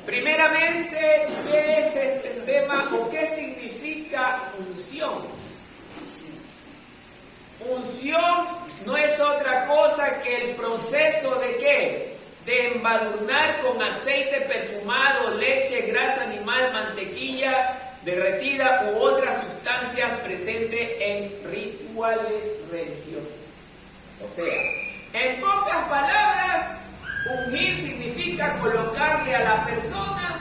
Primeramente, ¿qué es este tema o qué significa unción? Unción no es otra cosa que el proceso de ¿qué? De embadurnar con aceite perfumado, leche, grasa animal, mantequilla derretida u otras sustancias presentes en rituales religiosos. O sea, en pocas palabras, ungir significa colocarle a la persona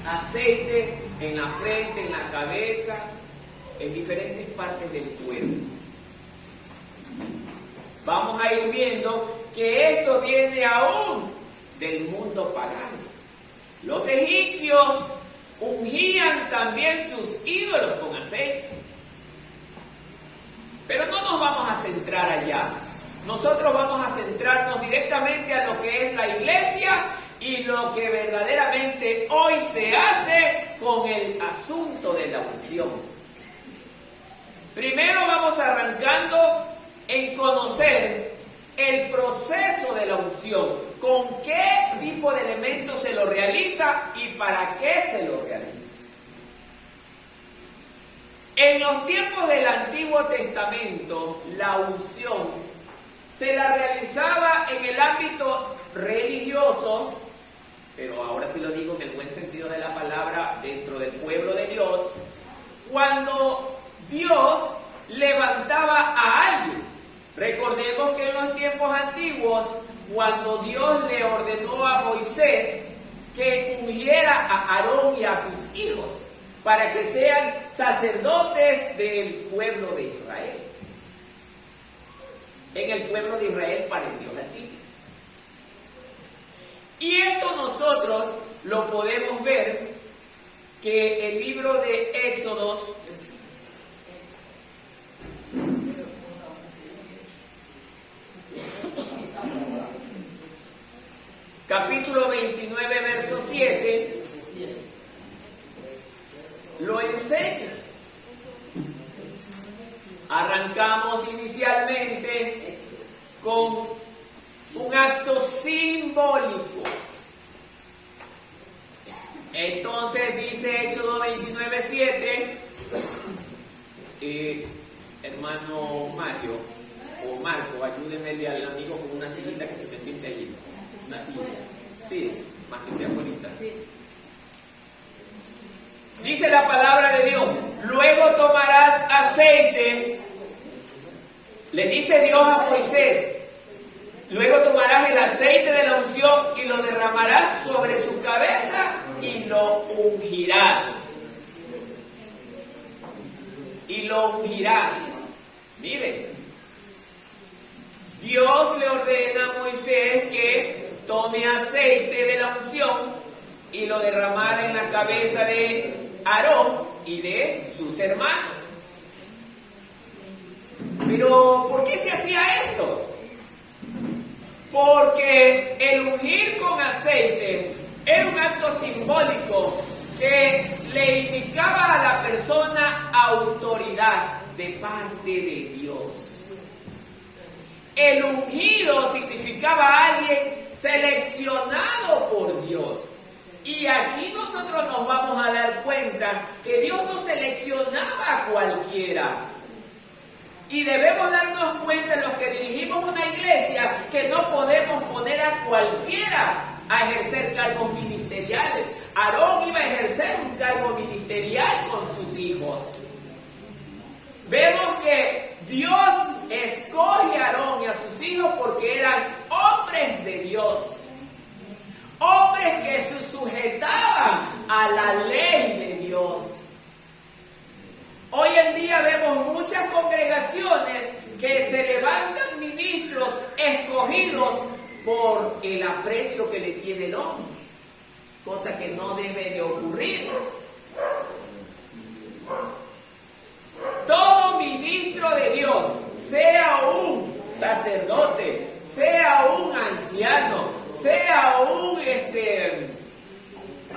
aceite en la frente, en la cabeza, en diferentes partes del cuerpo. Vamos a ir viendo que esto viene aún del mundo pagano. Los egipcios ungían también sus ídolos con aceite. Pero no nos vamos a centrar allá. Nosotros vamos a centrarnos directamente a lo que es la iglesia y lo que verdaderamente hoy se hace con el asunto de la unción. Primero vamos arrancando en conocer el proceso de la unción, con qué tipo de elementos se lo realiza y para qué se lo realiza. En los tiempos del Antiguo Testamento, la unción se la realizaba en el ámbito religioso, pero ahora sí lo digo en el buen sentido de la palabra, dentro del pueblo de Dios, cuando Dios levantaba a alguien. Recordemos que en los tiempos antiguos, cuando Dios le ordenó a Moisés que ungiera a Aarón y a sus hijos para que sean sacerdotes del pueblo de Israel. En el pueblo de Israel para el Dios Altísimo. Y esto nosotros lo podemos ver que el libro de Éxodos capítulo 29, verso 7, lo enseña. Arrancamos inicialmente con un acto simbólico. Entonces dice Éxodo 29, 7, hermano Mario o Marco, ayúdenme al amigo con una sillita que se me siente allí. Una silla. Sí, más que sea bonita. Sí. Dice la palabra de Dios, luego tomarás aceite, le dice Dios a Moisés, luego tomarás el aceite de la unción y lo derramarás sobre su cabeza y lo ungirás. Y lo ungirás. Miren, Dios le ordena a Moisés que tome aceite de la unción y lo derramara en la cabeza de Aarón y de sus hermanos. Pero, ¿por qué se hacía esto? Porque el ungir con aceite era un acto simbólico que le indicaba a la persona autoridad de parte de Dios. El ungido significaba a alguien seleccionado por Dios. Y aquí nosotros nos vamos a dar cuenta que Dios no seleccionaba a cualquiera. Y debemos darnos cuenta, los que dirigimos una iglesia, que no podemos poner a cualquiera a ejercer cargos ministeriales. Aarón iba a ejercer un cargo ministerial con sus hijos. Vemos que Dios escoge a Aarón y a sus hijos porque eran hombres de Dios. Hombres que se sujetaban a la ley de Dios. Hoy en día vemos muchas congregaciones que se levantan ministros escogidos por el aprecio que le tiene el hombre, cosa que no debe de ocurrir. Todo ministro de Dios, sea un sacerdote, sea un anciano, sea un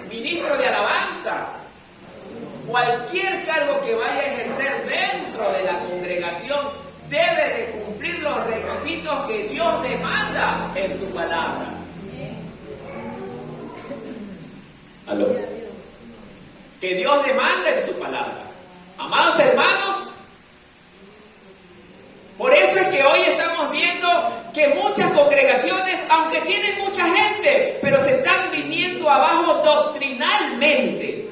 ministro de alabanza, cualquier cargo que vaya a ejercer dentro de la congregación debe de cumplir los requisitos que Dios demanda en su palabra. Aló. Que Dios demanda en su palabra. Amados hermanos, por eso es que hoy estamos viendo que muchas congregaciones, aunque tienen mucha gente, pero se están viniendo abajo doctrinalmente.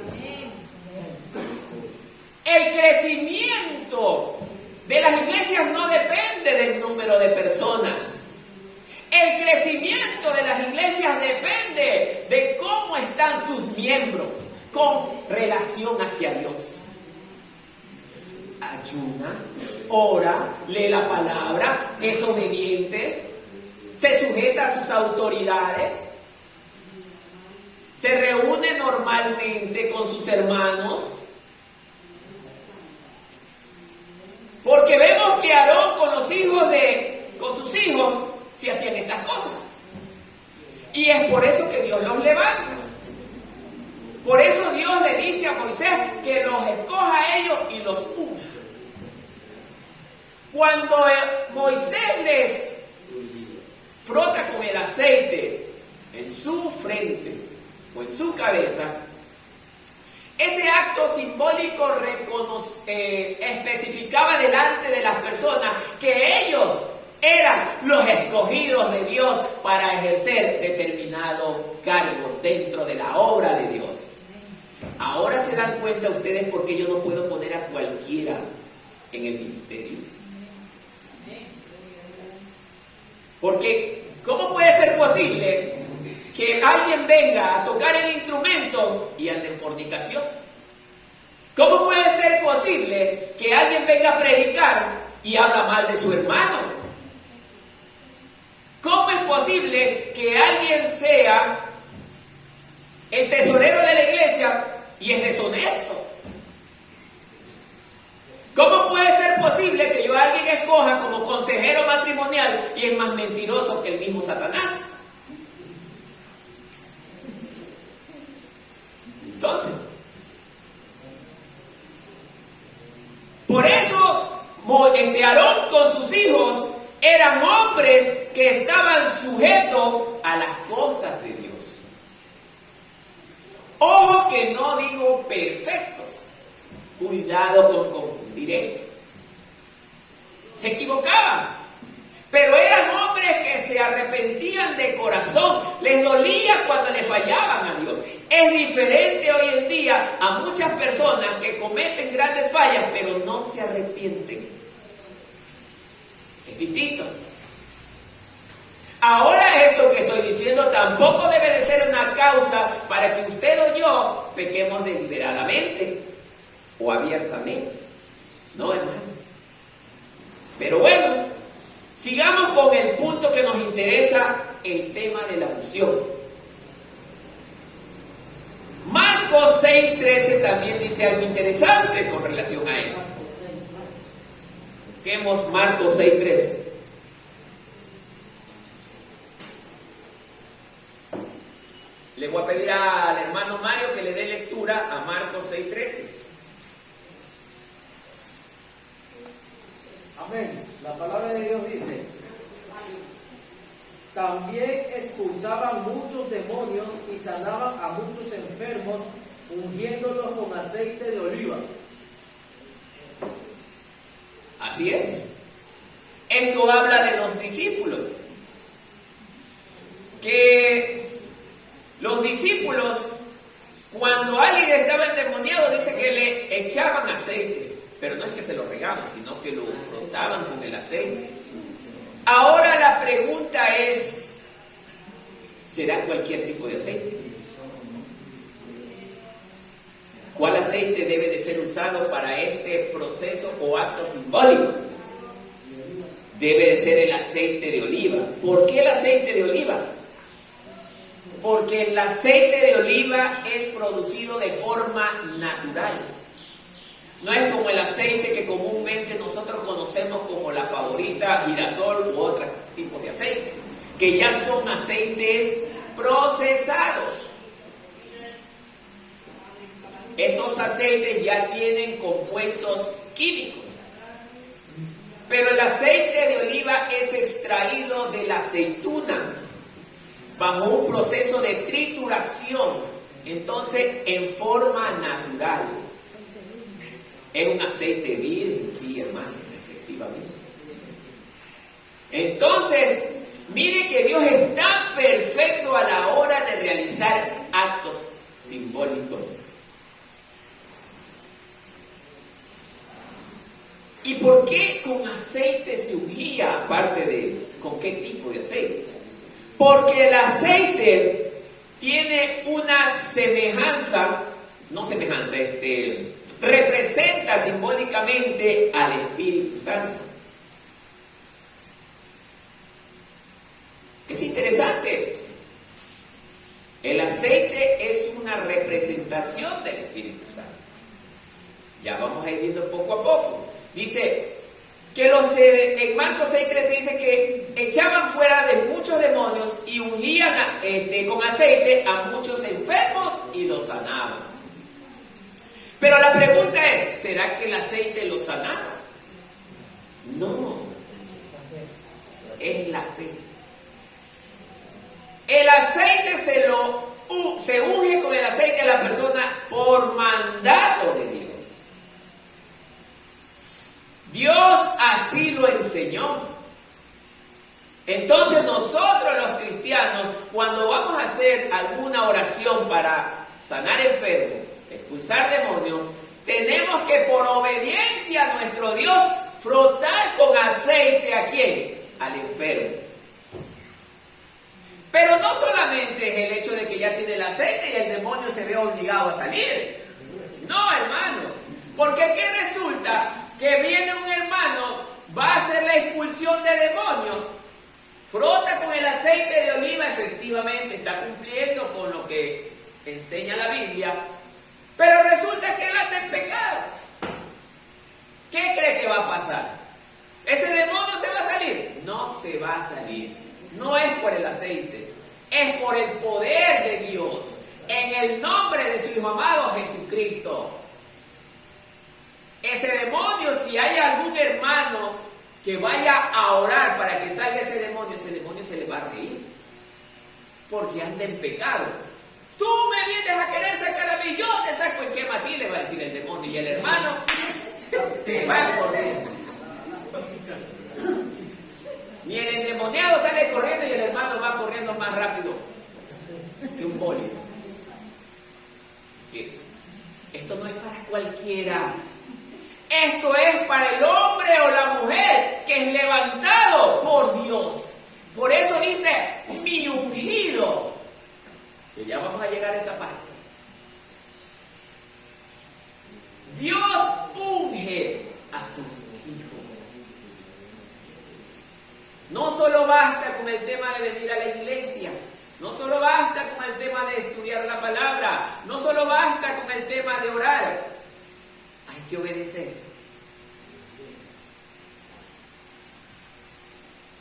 El crecimiento de las iglesias no depende del número de personas. El crecimiento de las iglesias depende de cómo están sus miembros con relación hacia Dios. Ayuna, ora, lee la palabra, es obediente, se sujeta a sus autoridades, se reúne normalmente con sus hermanos. Porque vemos que Aarón con sus hijos, sí hacían estas cosas. Y es por eso que Dios los levanta. Por eso Dios le dice a Moisés que los escoja a ellos y los una. Cuando Moisés les frota con el aceite en su frente o en su cabeza, ese acto simbólico especificaba delante de las personas que ellos eran los escogidos de Dios para ejercer determinado cargo dentro de la obra de Dios. Ahora se dan cuenta ustedes por qué yo no puedo poner a cualquiera en el ministerio. Porque, ¿cómo puede ser posible que alguien venga a tocar el instrumento y ande en fornicación? ¿Cómo puede ser posible que alguien venga a predicar y habla mal de su hermano? ¿Cómo es posible que alguien sea el tesorero de la iglesia y es deshonesto? ¿Cómo puede ser posible que yo a alguien escoja como consejero matrimonial y es más mentiroso que el mismo Satanás? Entonces, por eso Aarón con sus hijos eran hombres que estaban sujetos a las cosas de Dios. Ojo que no digo perfectos. Cuidado con confundir esto. Se equivocaban, pero eran hombres que se arrepentían de corazón. Les dolía cuando le fallaban a Dios. Es diferente hoy en día a muchas personas que cometen grandes fallas, pero no se arrepienten. Es distinto. Ahora esto que estoy diciendo tampoco debe de ser una causa para que usted o yo pequemos deliberadamente o abiertamente. No, hermano. Pero bueno, sigamos con el punto que nos interesa, el tema de la unción. Marcos 6:13 también dice algo interesante con relación a esto. Busquemos Marcos 6:13. Le voy a pedir al hermano Mario que le dé lectura a Marcos 6:13. Amén. La palabra de Dios dice: también expulsaban muchos demonios y sanaban a muchos enfermos, ungiéndolos con aceite de oliva. Así es. Esto habla de los discípulos. Que los discípulos, cuando alguien estaba endemoniado, dice que le echaban aceite. Pero no es que se lo regaban, sino que lo frotaban con el aceite. Ahora la pregunta es, ¿será cualquier tipo de aceite? ¿Cuál aceite debe de ser usado para este proceso o acto simbólico? Debe de ser el aceite de oliva. ¿Por qué el aceite de oliva? Porque el aceite de oliva es producido de forma natural. No es como el aceite que comúnmente nosotros conocemos como la Favorita, girasol u otros tipos de aceite, que ya son aceites procesados. Estos aceites ya tienen compuestos químicos. Pero el aceite de oliva es extraído de la aceituna bajo un proceso de trituración Entonces, en forma natural, es un aceite virgen, sí, hermano, efectivamente. Entonces, mire que Dios es tan perfecto a la hora de realizar actos simbólicos. ¿Y por qué con aceite se ungía, aparte de con qué tipo de aceite? Porque el aceite tiene una semejanza, representa simbólicamente al Espíritu Santo. Es interesante esto. El aceite es una representación del Espíritu Santo. Ya vamos a ir viendo poco a poco. Dice que en Marcos 6:13 dice que echaban fuera de muchos demonios y ungían con aceite a muchos enfermos y los sanaban. Pero la pregunta es, ¿será que el aceite los sanaba? No, es la fe. El aceite se unge con el aceite a la persona por mandato de Dios. Dios así lo enseñó. Entonces nosotros los cristianos, cuando vamos a hacer alguna oración para sanar enfermos, expulsar demonios, tenemos que por obediencia a nuestro Dios frotar con aceite ¿a quién? Al enfermo. Pero no solamente es el hecho de que ya tiene el aceite y el demonio se ve obligado a salir. No, hermano. Porque ¿qué resulta? Que viene un hermano, va a hacer la expulsión de demonios, frota con el aceite de oliva, efectivamente está cumpliendo con lo que enseña la Biblia, pero resulta que él anda en pecado. ¿Qué cree que va a pasar? ¿Ese demonio se va a salir? No se va a salir. No es por el aceite, es por el poder de Dios, en el nombre de su Hijo amado Jesucristo. Ese demonio, si hay algún hermano que vaya a orar para que salga ese demonio se le va a reír, porque anda en pecado. Tú me vienes a querer sacar a mí, yo te saco en quema a ti, le va a decir el demonio, y el hermano se va a correr. Y el endemoniado sale corriendo y el hermano va corriendo más rápido que un bólido. Esto no es para cualquiera. Esto es para el hombre o la mujer que es levantado por Dios. Por eso dice, mi ungido. Que ya vamos a llegar a esa parte. Dios unge a sus hijos. No solo basta con el tema de venir a la iglesia. No solo basta con el tema de estudiar la palabra. No solo basta con el tema de orar. Hay que obedecer.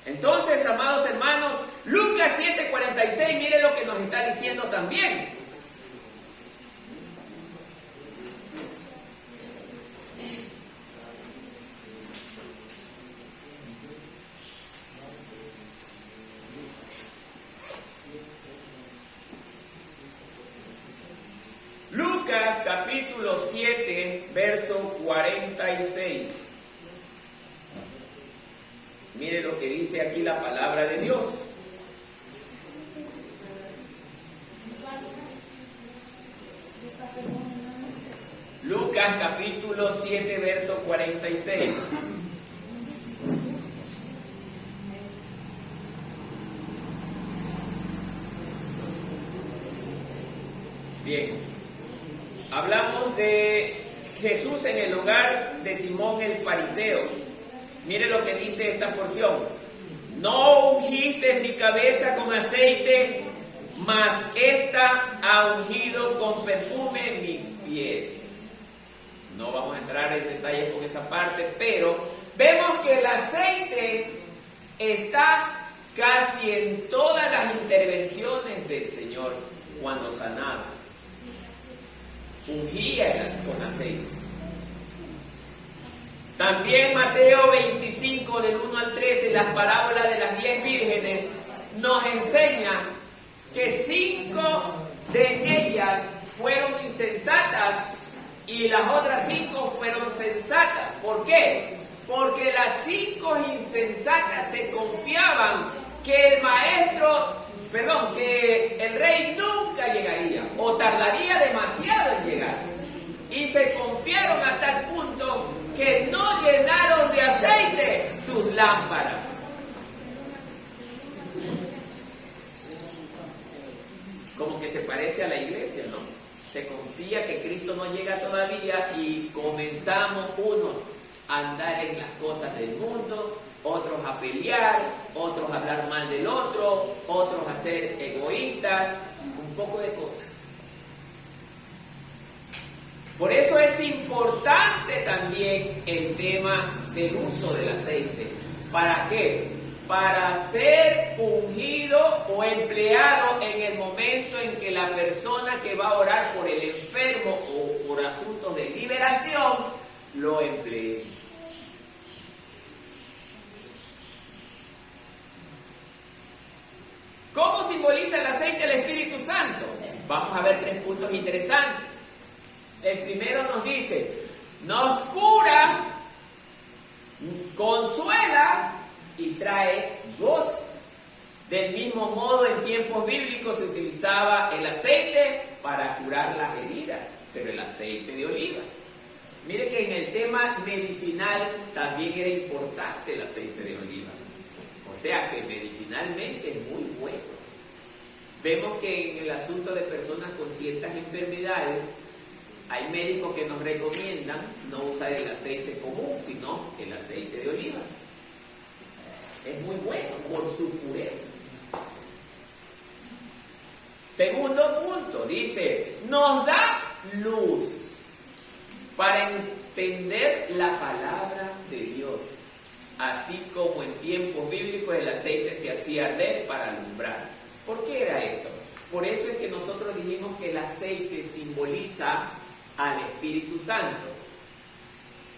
Entonces, amados hermanos, Lucas 7:46, mire lo que nos está diciendo también. Lucas capítulo 7, verso 46. Mire lo que dice aquí la palabra de Dios. Lucas capítulo 7, verso 46. Bien, hablamos de Jesús en el hogar de Simón el fariseo. Mire lo que dice esta porción. No ungiste mi cabeza con aceite, mas esta ha ungido con perfume mis pies. No vamos a entrar en detalles con esa parte, pero vemos que el aceite está casi en todas las intervenciones del Señor cuando sanaba. Ungía con aceite. También Mateo 25, del 1 al 13, las parábolas de las 10 vírgenes, nos enseña que 5 de ellas fueron insensatas y las otras 5 fueron sensatas. ¿Por qué? Porque las 5 insensatas se confiaban que que el rey nunca llegaría o tardaría demasiado en llegar. Y se confiaron a tal punto que no llenaron de aceite sus lámparas. Como que se parece a la iglesia, ¿no? Se confía que Cristo no llega todavía y comenzamos unos a andar en las cosas del mundo, otros a pelear, otros a hablar mal del otro, otros a ser egoístas, un poco de cosas. Por eso es importante también el tema del uso del aceite. ¿Para qué? Para ser ungido o empleado en el momento en que la persona que va a orar por el enfermo o por asuntos de liberación lo emplee. ¿Cómo simboliza el aceite el Espíritu Santo? Vamos a ver 3 puntos interesantes. El primero nos dice, nos cura, consuela y trae gozo. Del mismo modo, en tiempos bíblicos se utilizaba el aceite para curar las heridas, pero el aceite de oliva. Mire que en el tema medicinal también era importante el aceite de oliva. O sea que medicinalmente es muy bueno. Vemos que en el asunto de personas con ciertas enfermedades, hay médicos que nos recomiendan no usar el aceite común, sino el aceite de oliva. Es muy bueno por su pureza. Segundo punto, dice, nos da luz para entender la palabra de Dios. Así como en tiempos bíblicos el aceite se hacía arder para alumbrar. ¿Por qué era esto? Por eso es que nosotros dijimos que el aceite simboliza al Espíritu Santo.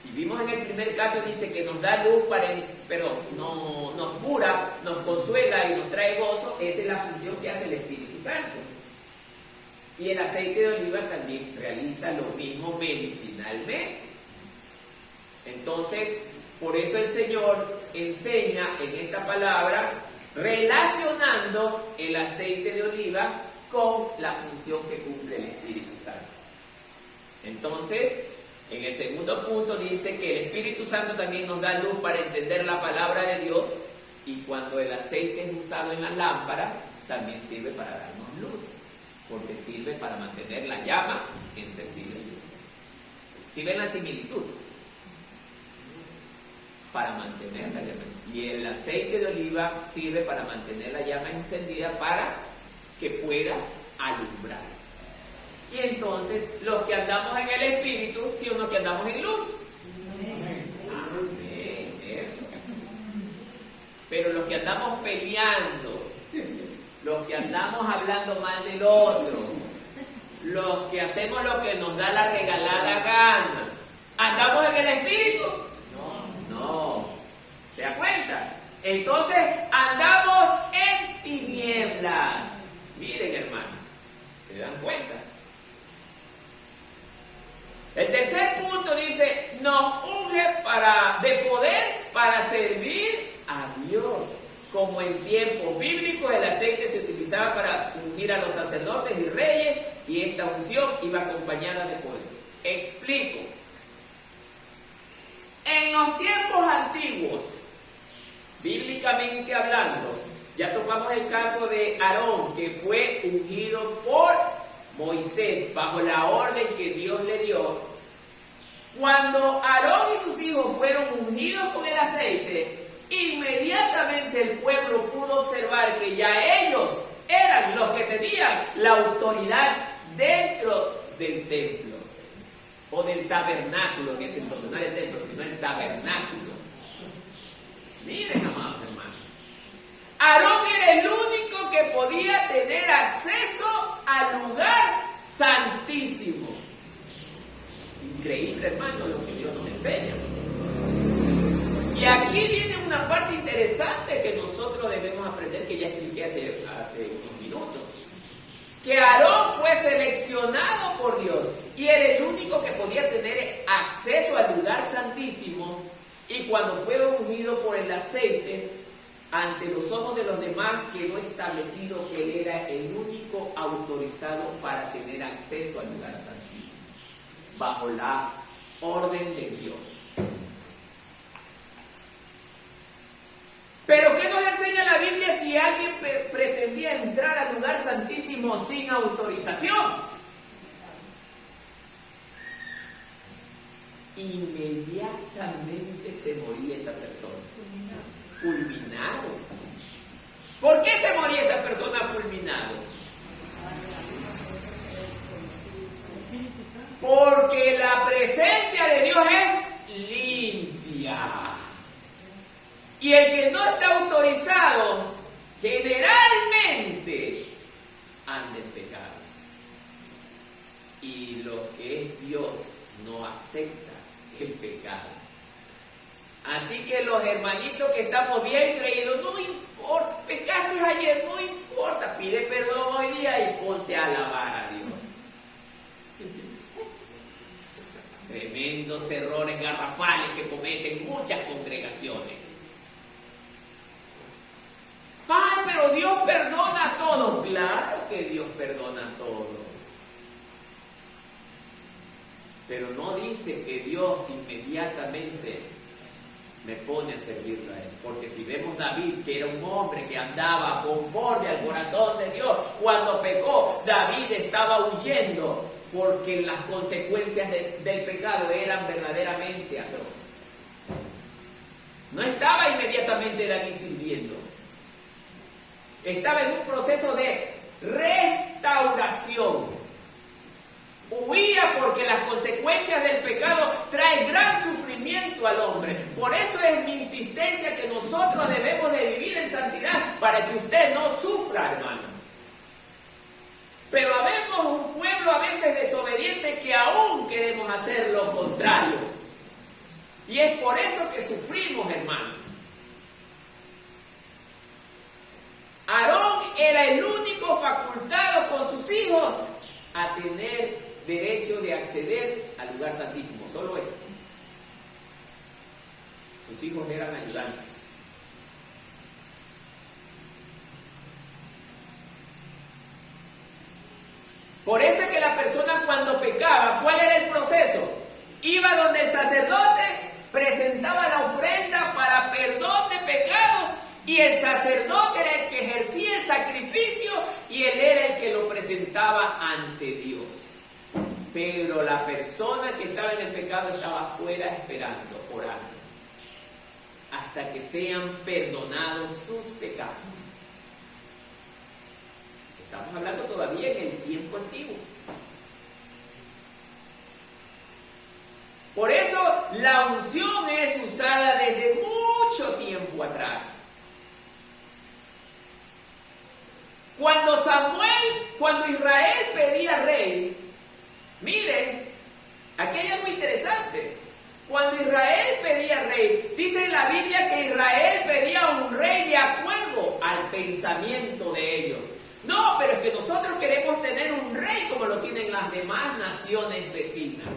Si vimos en el primer caso, dice que nos da luz pero no, nos cura, nos consuela y nos trae gozo. Esa es la función que hace el Espíritu Santo. Y el aceite de oliva también realiza lo mismo medicinalmente. Entonces, por eso el Señor enseña en esta palabra relacionando el aceite de oliva con la función que cumple el Espíritu Santo. Entonces, en el segundo punto dice que el Espíritu Santo también nos da luz para entender la palabra de Dios, y cuando el aceite es usado en la lámpara, también sirve para darnos luz, porque sirve para mantener la llama encendida. ¿Sí ven la similitud? Para mantener la llama encendida. Y el aceite de oliva sirve para mantener la llama encendida para que pueda alumbrar. Y entonces, los que andamos en el Espíritu, ¿sí o no que andamos en luz? Amén, eso. Pero los que andamos peleando, los que andamos hablando mal del otro, los que hacemos lo que nos da la regalada gana, ¿andamos en el Espíritu? No. ¿Se da cuenta? Entonces, andamos en tinieblas. Miren, hermanos, ¿se dan cuenta? El tercer punto dice, nos unge de poder para servir a Dios. Como en tiempos bíblicos el aceite se utilizaba para ungir a los sacerdotes y reyes, y esta unción iba acompañada de poder. Explico. En los tiempos antiguos, bíblicamente hablando, ya tocamos el caso de Aarón, que fue ungido por Moisés bajo la orden que Dios le dio. Cuando Aarón y sus hijos fueron ungidos con el aceite, inmediatamente el pueblo pudo observar que ya ellos eran los que tenían la autoridad dentro del templo o del tabernáculo, que es entonces no era el templo, sino el tabernáculo. Miren, amados hermanos, Aarón era el único que podía tener acceso al lugar santísimo. Increíble, hermano, lo que Dios nos enseña. Y aquí viene una parte interesante que nosotros debemos aprender, que ya expliqué hace unos minutos. Que Aarón fue seleccionado por Dios y era el único que podía tener acceso al lugar santísimo, y cuando fue ungido por el aceite, ante los ojos de los demás quedó establecido que él era el único autorizado para tener acceso al lugar santísimo, bajo la orden de Dios. Pero ¿qué nos enseña la Biblia si alguien pretendía entrar al lugar santísimo sin autorización? Inmediatamente se moría esa persona. Fulminado. ¿Por qué se moría esa persona fulminado? Porque la presencia de Dios es limpia. Y el que no está autorizado, generalmente anda en pecado. Y lo que es Dios no acepta el pecado. Así que los hermanitos que estamos bien creídos, no importa, pecaste ayer, no importa, pide perdón hoy día y ponte a alabar a Dios. Tremendos errores garrafales que cometen muchas congregaciones. ¡Ay, pero Dios perdona a todos! Claro que Dios perdona a todos. Pero no dice que Dios inmediatamente me pone a servirlo a Él. Porque si vemos David, que era un hombre que andaba conforme al corazón de Dios, cuando pecó, David estaba huyendo porque las consecuencias del pecado eran verdaderamente atroces. No estaba inmediatamente David sirviendo. Estaba en un proceso de restauración. Huía porque las consecuencias del pecado traen gran sufrimiento al hombre. Por eso es mi insistencia que nosotros debemos de vivir en santidad para que usted no sufra, hermano. Pero habemos un pueblo a veces desobediente que aún queremos hacer lo contrario. Y es por eso que sufrimos, hermanos. Aarón era el único facultado con sus hijos a tener derecho de acceder al lugar santísimo, solo él. Sus hijos eran ayudantes. Por eso es que la persona cuando pecaba, ¿cuál era el proceso? Iba donde el sacerdote, presentaba la ofrenda para perdón de pecados, y el sacerdote era el que ejercía el sacrificio y él era el que lo presentaba ante Dios. Pero la persona que estaba en el pecado estaba afuera esperando, orando, hasta que sean perdonados sus pecados. Estamos hablando todavía en el tiempo antiguo. Por eso la unción es usada desde mucho tiempo atrás. Cuando Israel pedía rey, miren, aquí hay algo interesante. Cuando Israel pedía rey, dice en la Biblia que Israel pedía un rey de acuerdo al pensamiento de ellos. No, pero es que nosotros queremos tener un rey como lo tienen las demás naciones vecinas.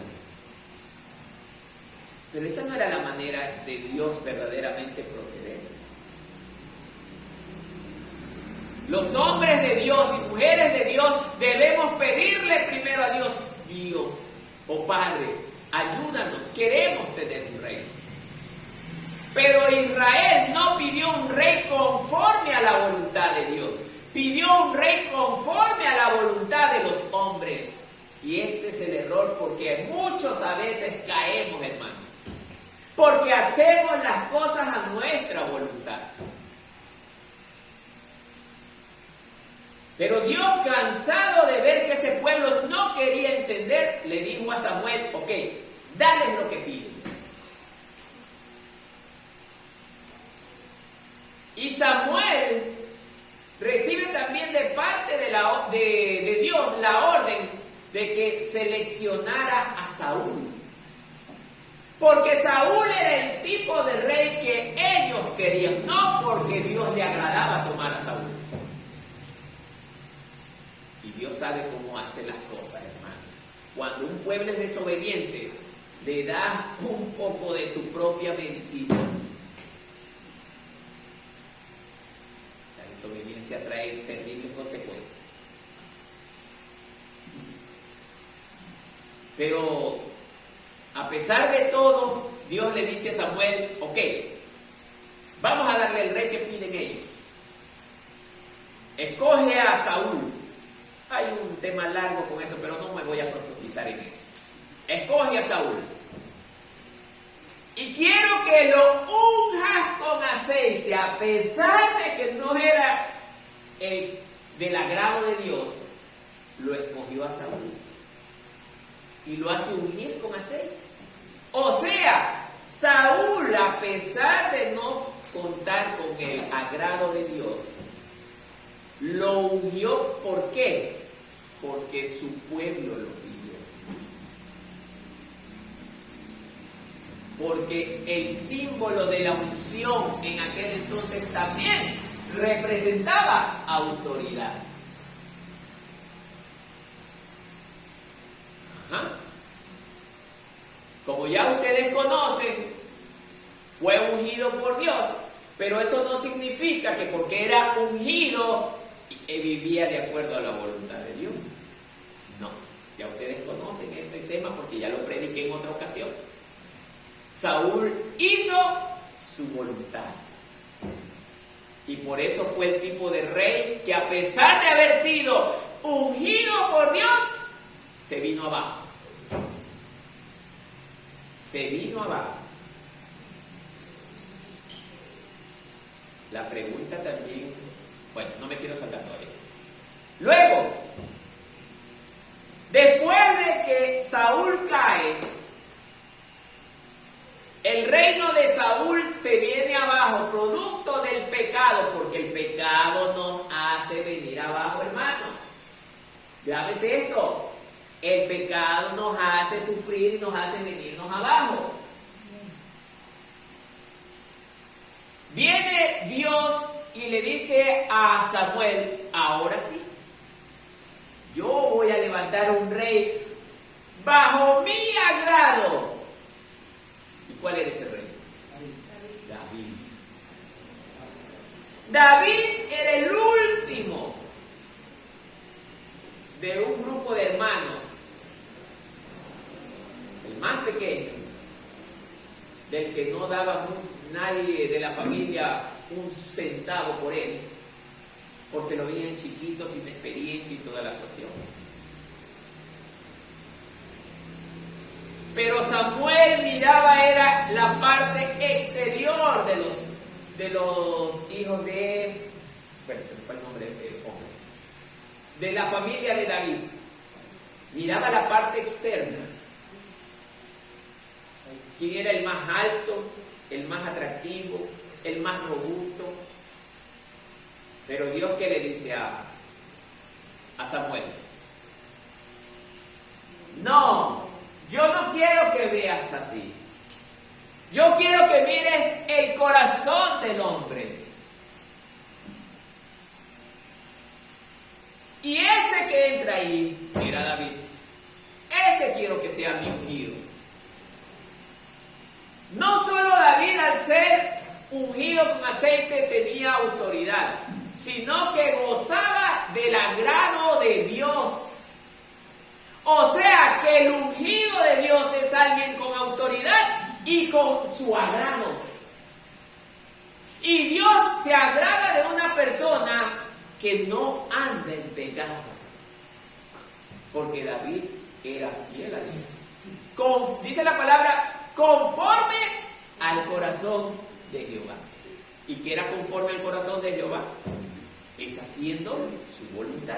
Pero esa no era la manera de Dios verdaderamente proceder. Los hombres de Dios y mujeres de Dios debemos pedirle primero a Dios: Dios, oh Padre, ayúdanos, queremos tener un rey. Pero Israel no pidió un rey conforme a la voluntad de Dios, pidió un rey conforme a la voluntad de los hombres. Y ese es el error porque muchos a veces caemos, hermano, porque hacemos las cosas a nuestra voluntad. Pero Dios, cansado de ver que ese pueblo no quería entender, le dijo a Samuel: ok, dales lo que piden. Y Samuel recibe también de parte de Dios la orden de que seleccionara a Saúl. Porque Saúl era el tipo de rey que ellos querían, no porque Dios le agradaba tomar a Saúl. Y Dios sabe cómo hace las cosas, hermano. Cuando un pueblo es desobediente, le da un poco de su propia medicina. La desobediencia trae terribles consecuencias. Pero a pesar de todo, Dios le dice a Samuel, ok, vamos a darle el rey que piden ellos. Escoge a Saúl. Hay un tema largo con esto, pero no me voy a profundizar en eso. Escoge a Saúl. Y quiero que lo unjas con aceite, a pesar de que no era del agrado de Dios, lo escogió a Saúl. Y lo hace ungir con aceite. O sea, Saúl, a pesar de no contar con el agrado de Dios, lo ungió. ¿Por qué? Porque su pueblo lo pidió. Porque el símbolo de la unción en aquel entonces también representaba autoridad. Ajá. Como ya ustedes conocen, fue ungido por Dios, pero eso no significa que porque era ungido vivía de acuerdo a la voluntad de Dios. No, ya ustedes conocen ese tema porque ya lo prediqué en otra ocasión. Saúl hizo su voluntad. Y por eso fue el tipo de rey que, a pesar de haber sido ungido por Dios, se vino abajo. Se vino abajo. La pregunta también, bueno, no me quiero saltar todavía. Luego, después de que Saúl cae, el reino de Saúl se viene abajo, producto del pecado, porque el pecado nos hace venir abajo, hermano. Grábese esto. El pecado nos hace sufrir y nos hace venirnos abajo. Viene Dios y le dice a Samuel, ahora sí, yo voy a levantar un rey bajo mi agrado. ¿Y cuál era ese rey? David. David era el último de un grupo de hermanos, el más pequeño, del que no daba nadie de la familia un centavo por él, porque lo veían chiquito, sin experiencia y toda la cuestión. Pero Samuel miraba era la parte exterior de los hijos de, bueno, se me fue el nombre del hombre, de la familia de David. Miraba la parte externa. ¿Quién era el más alto, el más atractivo, el más robusto? Pero Dios, ¿qué le dice a Samuel? No, yo no quiero que veas así. Yo quiero que mires el corazón del hombre. Y ese que entra ahí era David. Ese quiero que sea mi ungido. No solo David, al ser ungido con aceite, tenía autoridad, sino que gozaba del agrado de Dios. O sea, que el ungido de Dios es alguien con autoridad y con su agrado. Y Dios se agrada de una persona que no anda en pecado, porque David era fiel a Dios. Dice la palabra, conforme al corazón de Jehová. ¿Y qué era conforme al corazón de Jehová? Es haciendo su voluntad.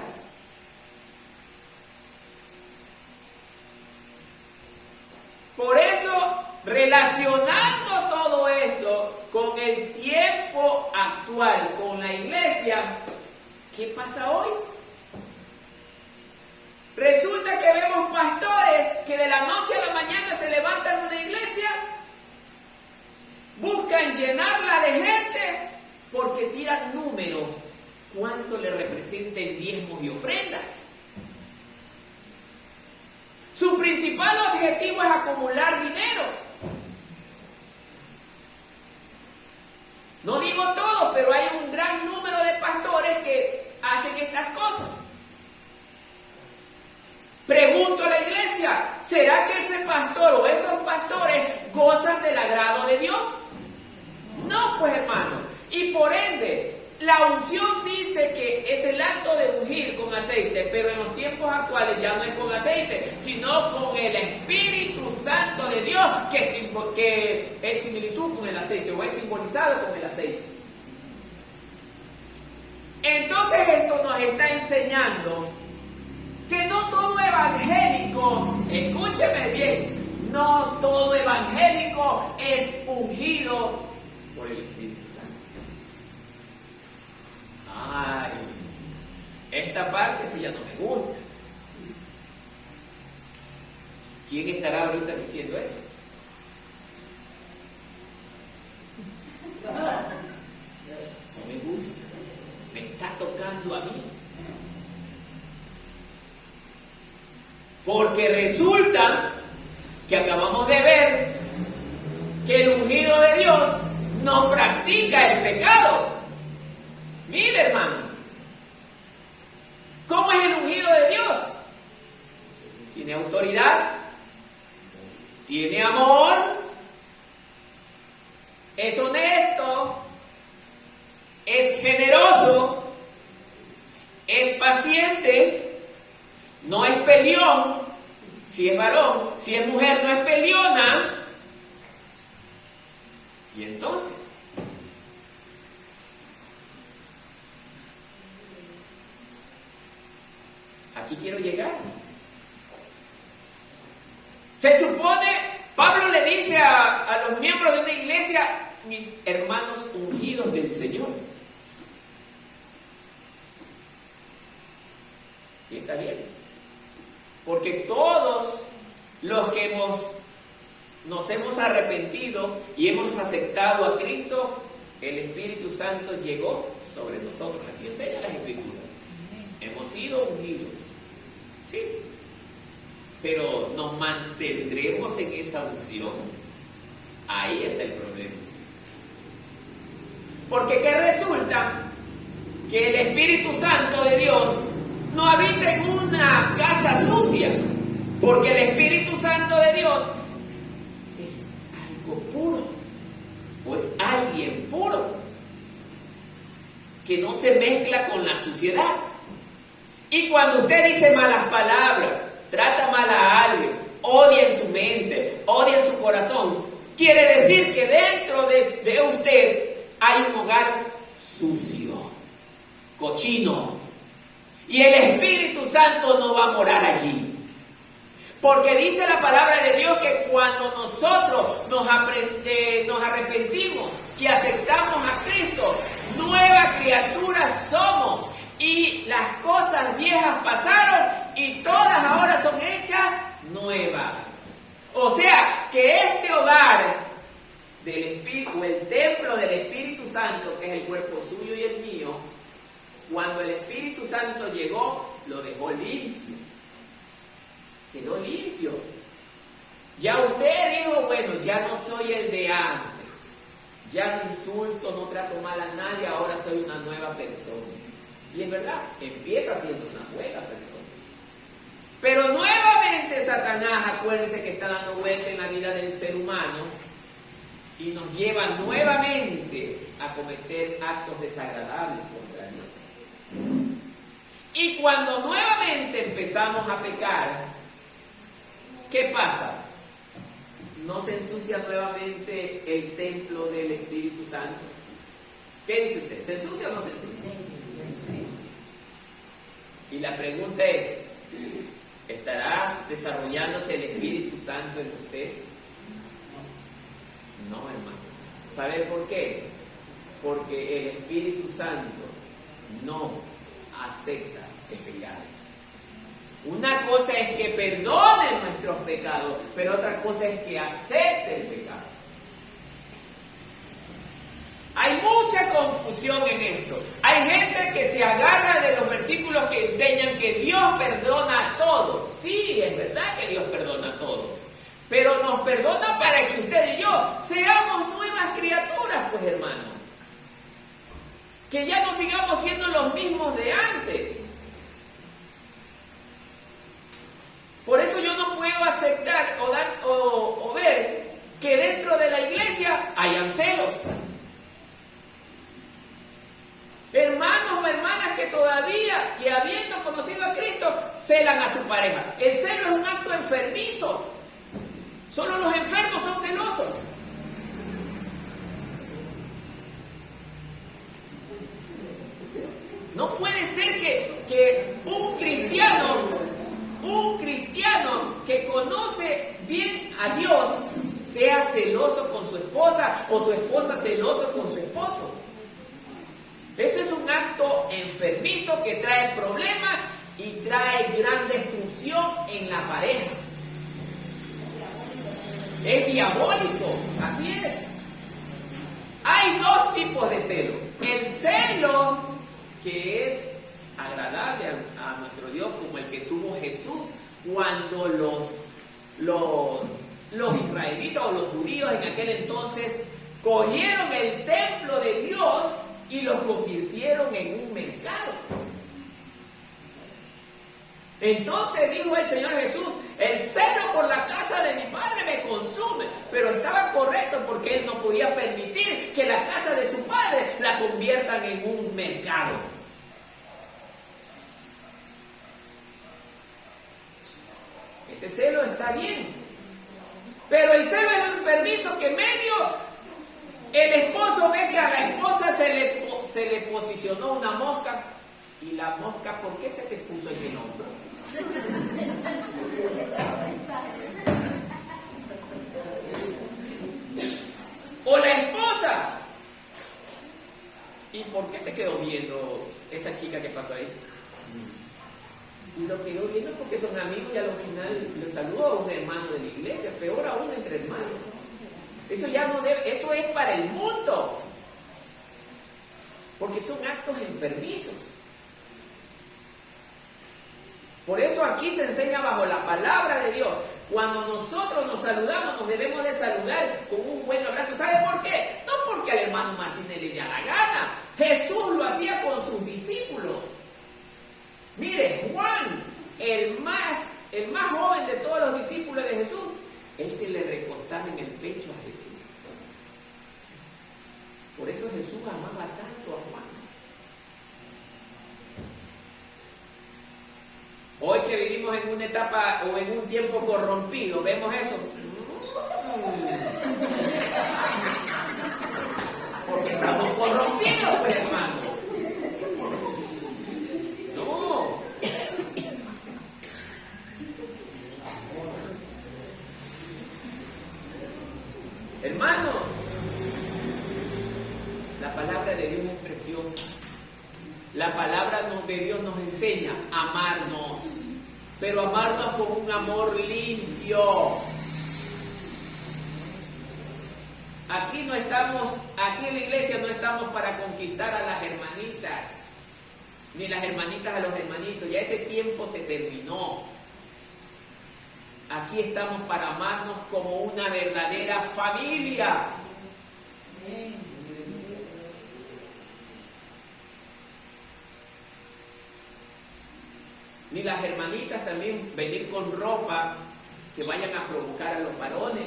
Por eso, relacionando todo esto con el tiempo actual, con la iglesia, ¿qué pasa hoy? Resulta que vemos pastores que de la noche a la mañana se levantan en una iglesia, buscan llenarla de gente porque tiran números, cuánto le representa en diezmos y ofrendas. principal objetivo es acumular dinero. No digo todo, pero hay un gran número de pastores que hacen estas cosas. Pregunto a la iglesia, ¿será que ese pastor o esos pastores gozan del agrado de Dios? No, pues hermano. Y por ende, la unción dice que es el acto de ungir con aceite, pero en los tiempos actuales ya no es con aceite, sino con el Espíritu Santo de Dios, que es similitud con el aceite, o es simbolizado con el aceite. Entonces esto nos está enseñando que no todo evangélico, escúcheme bien, no todo evangélico es ungido por el Espíritu Santo. Ay, esta parte sí ya no me gusta. ¿Quién estará ahorita diciendo eso? No me gusta. Me está tocando a mí. Porque resulta que acabamos de ver que el ungido de Dios no practica el pecado. Mire, hermano, ¿cómo es el ungido de Dios? Tiene autoridad, tiene amor, es honesto, es generoso, es paciente, no es peleón, si es varón, si es mujer no es peleona. Y entonces, aquí quiero llegar. Se supone, Pablo le dice a los miembros de una iglesia, mis hermanos ungidos del Señor. ¿Sí está bien? Porque todos los que nos hemos arrepentido y hemos aceptado a Cristo, el Espíritu Santo llegó sobre nosotros. Así enseña las Escrituras. Hemos sido ungidos. Sí. Pero nos mantendremos en esa unción. Ahí está el problema. Porque ¿qué resulta? Que el Espíritu Santo de Dios no habita en una casa sucia, porque el Espíritu Santo de Dios es algo puro, o es alguien puro, que no se mezcla con la suciedad. Y cuando usted dice malas palabras, trata mal a alguien, odia en su mente, odia en su corazón, quiere decir que dentro de usted hay un hogar sucio, cochino. Y el Espíritu Santo no va a morar allí. Porque dice la palabra de Dios que cuando nosotros nos arrepentimos y aceptamos a Cristo, nueva criatura somos. Y las cosas viejas pasaron y todas ahora son hechas nuevas. O sea, que este hogar del Espíritu, el templo del Espíritu Santo, que es el cuerpo suyo y el mío, cuando el Espíritu Santo llegó, lo dejó limpio. Quedó limpio. Ya usted dijo, bueno, ya no soy el de antes. Ya no insulto, no trato mal a nadie, ahora soy una nueva persona. Y es verdad, empieza siendo una buena persona. Pero nuevamente Satanás, acuérdense que está dando vuelta en la vida del ser humano y nos lleva nuevamente a cometer actos desagradables contra Dios. Y cuando nuevamente empezamos a pecar, ¿qué pasa? ¿No se ensucia nuevamente el templo del Espíritu Santo? ¿Qué dice usted? ¿Se ensucia o no se ensucia? Y la pregunta es, ¿estará desarrollándose el Espíritu Santo en usted? No, hermano. ¿Sabe por qué? Porque el Espíritu Santo no acepta el pecado. Una cosa es que perdone nuestros pecados, pero otra cosa es que acepte el pecado. Hay mucha confusión en esto. Hay gente que se agarra de los versículos que enseñan que Dios perdona todo. Sí, es verdad que Dios perdona todo. hayan celos. Hermanos o hermanas que todavía, que habiendo conocido a Cristo, celan a su pareja. El celo es un acto enfermizo. Solo los enfermos son celosos. No puede ser que un cristiano que conoce bien a Dios sea celoso con su esposa o su esposa celoso con su esposo. Ese es un acto enfermizo que trae problemas y trae gran destrucción en la pareja. Es diabólico, así es. Hay dos tipos de celo. El celo que es agradable a nuestro Dios, como el que tuvo Jesús cuando los israelitas o los judíos en aquel entonces cogieron el templo de Dios y lo convirtieron en un mercado. Entonces dijo el Señor Jesús: el celo por la casa de mi Padre me consume. Pero estaba correcto, porque Él no podía permitir que la casa de su Padre la conviertan en un mercado. Ese celo está bien, pero el celo es un permiso que el esposo ve que a la esposa se le posicionó una mosca. Y la mosca, ¿por qué se te puso ese nombre? O la esposa, ¿y por qué te quedó viendo esa chica que pasó ahí? Y lo quedó viendo porque son amigos y al final le saludó a un hermano de la iglesia, peor aún entre hermanos. Eso ya no debe, eso es para el mundo, porque son actos enfermizos. Por eso aquí se enseña bajo la palabra de Dios. Cuando nosotros nos saludamos, nos debemos de saludar con un buen abrazo. ¿Sabe por qué? No porque al hermano Martínez le dé la gana. Jesús lo hacía con sus discípulos. Mire, Juan, el más joven de todos los discípulos de Jesús, él se le recostaba en el pecho a Jesús. Por eso Jesús amaba tanto a Juan. Hoy que vivimos en una etapa o en un tiempo corrompido, ¿vemos eso? Porque estamos corrompidos, pues, hermano. No. Hermano, la palabra de Dios es preciosa. La palabra de Dios nos enseña a amarnos, pero amarnos con un amor limpio. Aquí en la iglesia no estamos para conquistar a las hermanitas, ni las hermanitas a los hermanitos. Ya ese tiempo se terminó. Aquí estamos para amarnos como una verdadera familia. Ni las hermanitas también venir con ropa que vayan a provocar a los varones.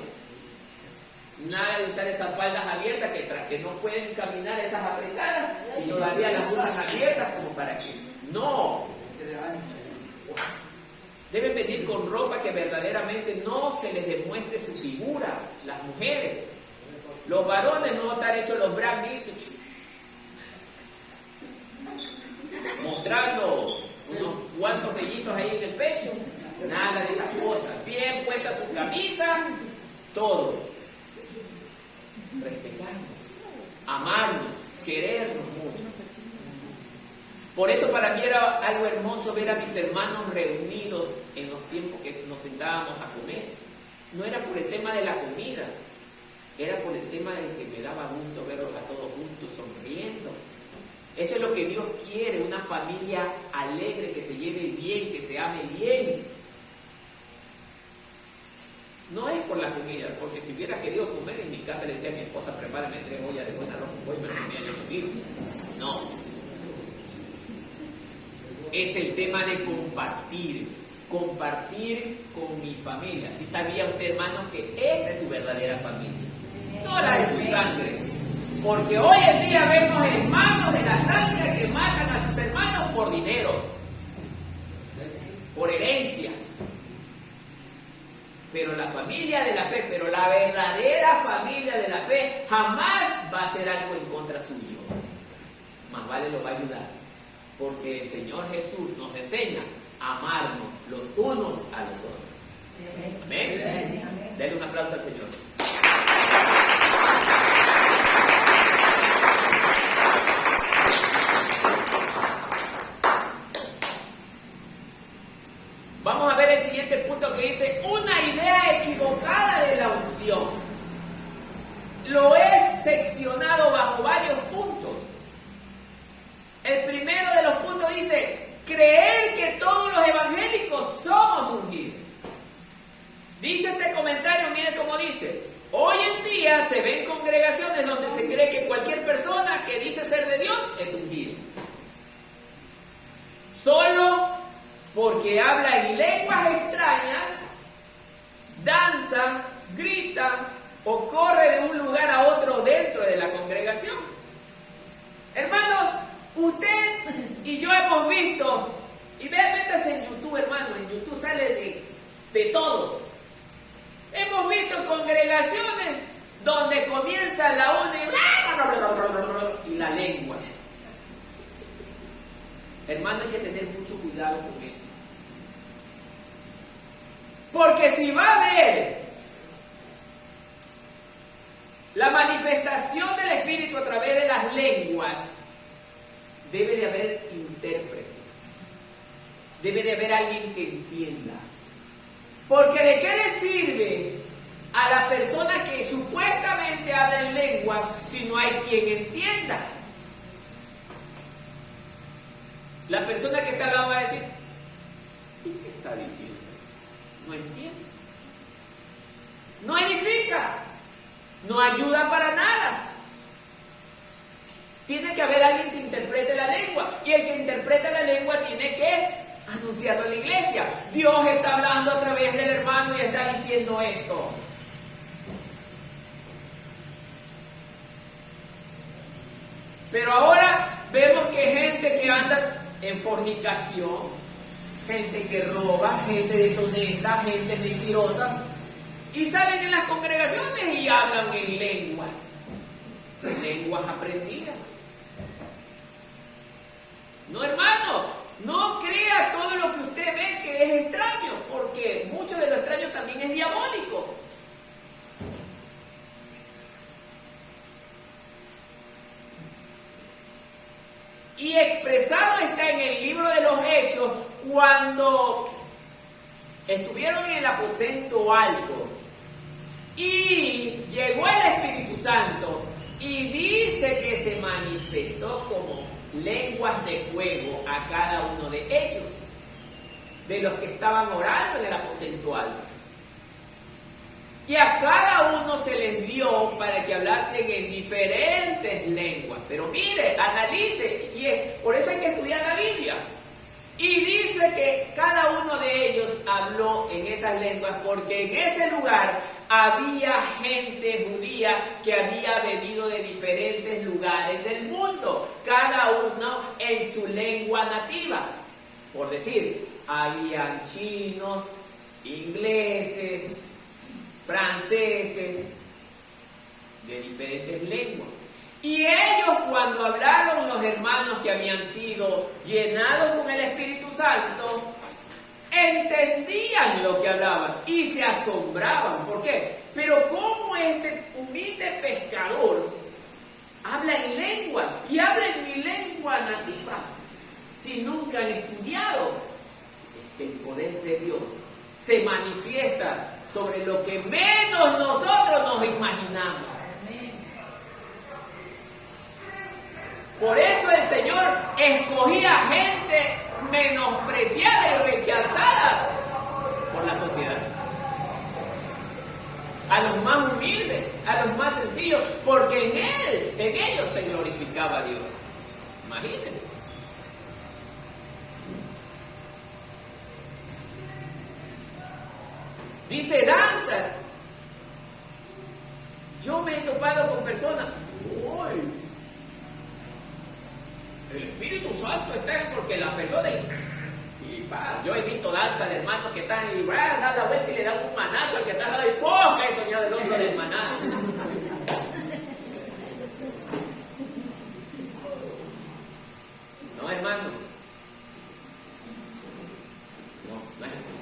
Nada de usar esas faldas abiertas que no pueden caminar esas africanas y todavía las usan abiertas como para que no. Deben venir con ropa que verdaderamente no se les demuestre su figura, las mujeres. Los varones no estar hechos los braguitos, mostrando unos cuantos vellitos ahí en el pecho. Nada de esas cosas. Bien puesta su camisa, todo. Respetarnos, amarnos, querernos mucho. Por eso para mí era algo hermoso ver a mis hermanos reunidos en los tiempos que nos sentábamos a comer. No era por el tema de la comida, era por el tema de que me daba gusto verlos a todos juntos sonriendo. Eso es lo que Dios quiere, una familia alegre, que se lleve bien, que se ame bien. No es por la comida, porque si hubiera querido comer en mi casa le decía a mi esposa: prepárame 3 ollas de buen arroz con pollo, me lo comía yo solito. No. Es el tema de compartir con mi familia. Si sabía usted, hermano, que esta es su verdadera familia. no la de su sangre. Porque hoy en día vemos hermanos de la sangre que matan a sus hermanos por dinero, por herencias. Pero la familia de la fe, pero la verdadera familia de la fe jamás va a hacer algo en contra suyo. Más vale lo va a ayudar. Porque el Señor Jesús nos enseña a amarnos los unos a los otros. Amén. Denle un aplauso al Señor. Vamos a ver el siguiente punto que dice una idea equivocada de la unción. Lo he seccionado bajo varios puntos. El primero de los puntos dice creer que todos los evangélicos somos ungidos. Dice este comentario, mire cómo dice: hoy en día se ven congregaciones donde se cree que cualquier persona que dice ser de Dios es ungido. Solo porque habla en lenguas extrañas, danza, grita o corre de un lugar a otro dentro de la congregación. Hermanos, usted y yo hemos visto, y métase en YouTube, hermano, en YouTube sale de todo. Hemos visto congregaciones donde comienza la una y la lengua. Hermano, hay que tener mucho cuidado con eso. Porque si va a haber la manifestación del Espíritu a través de las lenguas, debe de haber intérprete. Debe de haber alguien que entienda. Porque ¿de qué le sirve a la persona que supuestamente habla en lenguas si no hay quien entienda? La persona que está al lado va a decir: ¿y qué está diciendo? No entiende. No edifica. No ayuda para nada. Tiene que haber alguien que interprete la lengua. Y el que interpreta la lengua tiene que anunciarlo en la iglesia. Dios está hablando a través del hermano y está diciendo esto. Pero ahora vemos que gente que anda en fornicación, gente que roba, gente deshonesta, gente mentirosa, y salen en las congregaciones y hablan en lenguas aprendidas. No, hermano, no crea todo lo que usted ve que es extraño, porque mucho de lo extraño también es diabólico. Y expresado está en el libro de los Hechos, cuando estuvieron en el aposento alto y llegó el Espíritu Santo, y dice que se manifestó como lenguas de fuego a cada uno de ellos, de los que estaban orando en el aposento alto. Y a cada uno se les dio para que hablasen en diferentes lenguas. Pero mire, analice, y por eso hay que estudiar la Biblia. Y dice que cada uno de ellos habló en esas lenguas porque en ese lugar había gente judía que había venido de diferentes lugares del mundo, cada uno en su lengua nativa. Por decir, habían chinos, ingleses, franceses, de diferentes lenguas. Y ellos, cuando hablaron los hermanos que habían sido llenados con el Espíritu Santo, entendían lo que hablaban y se asombraban. ¿Por qué? Pero ¿cómo este humilde pescador habla en lengua y habla en mi lengua nativa si nunca han estudiado? Es que el poder de Dios se manifiesta sobre lo que menos nosotros nos imaginamos. Por eso el Señor escogía gente menospreciada y rechazada por la sociedad. A los más humildes, a los más sencillos, porque en ellos se glorificaba a Dios. Imagínense. Dice danza. Yo me he topado persona, uy, el Espíritu Santo está en porque la persona... Yo he visto danzas de hermanos que están y dan la vuelta y le dan un manazo al que está al lado y ¡pum! Cae soñado del hombro del manazo. No, hermano. No es así.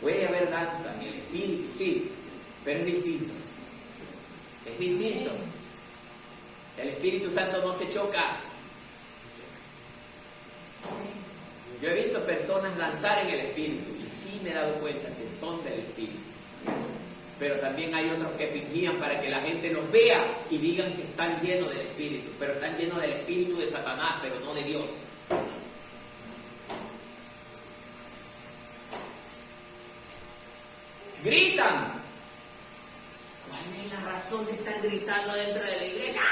Puede haber danza en el espíritu, sí, pero es distinto. Es distinto. El Espíritu Santo no se choca. Yo he visto personas danzar en el Espíritu y sí me he dado cuenta que son del Espíritu. Pero también hay otros que fingían para que la gente los vea y digan que están llenos del Espíritu, pero están llenos del Espíritu de Satanás, pero no de Dios. Gritan. ¿Cuál es la razón de estar gritando dentro de la iglesia?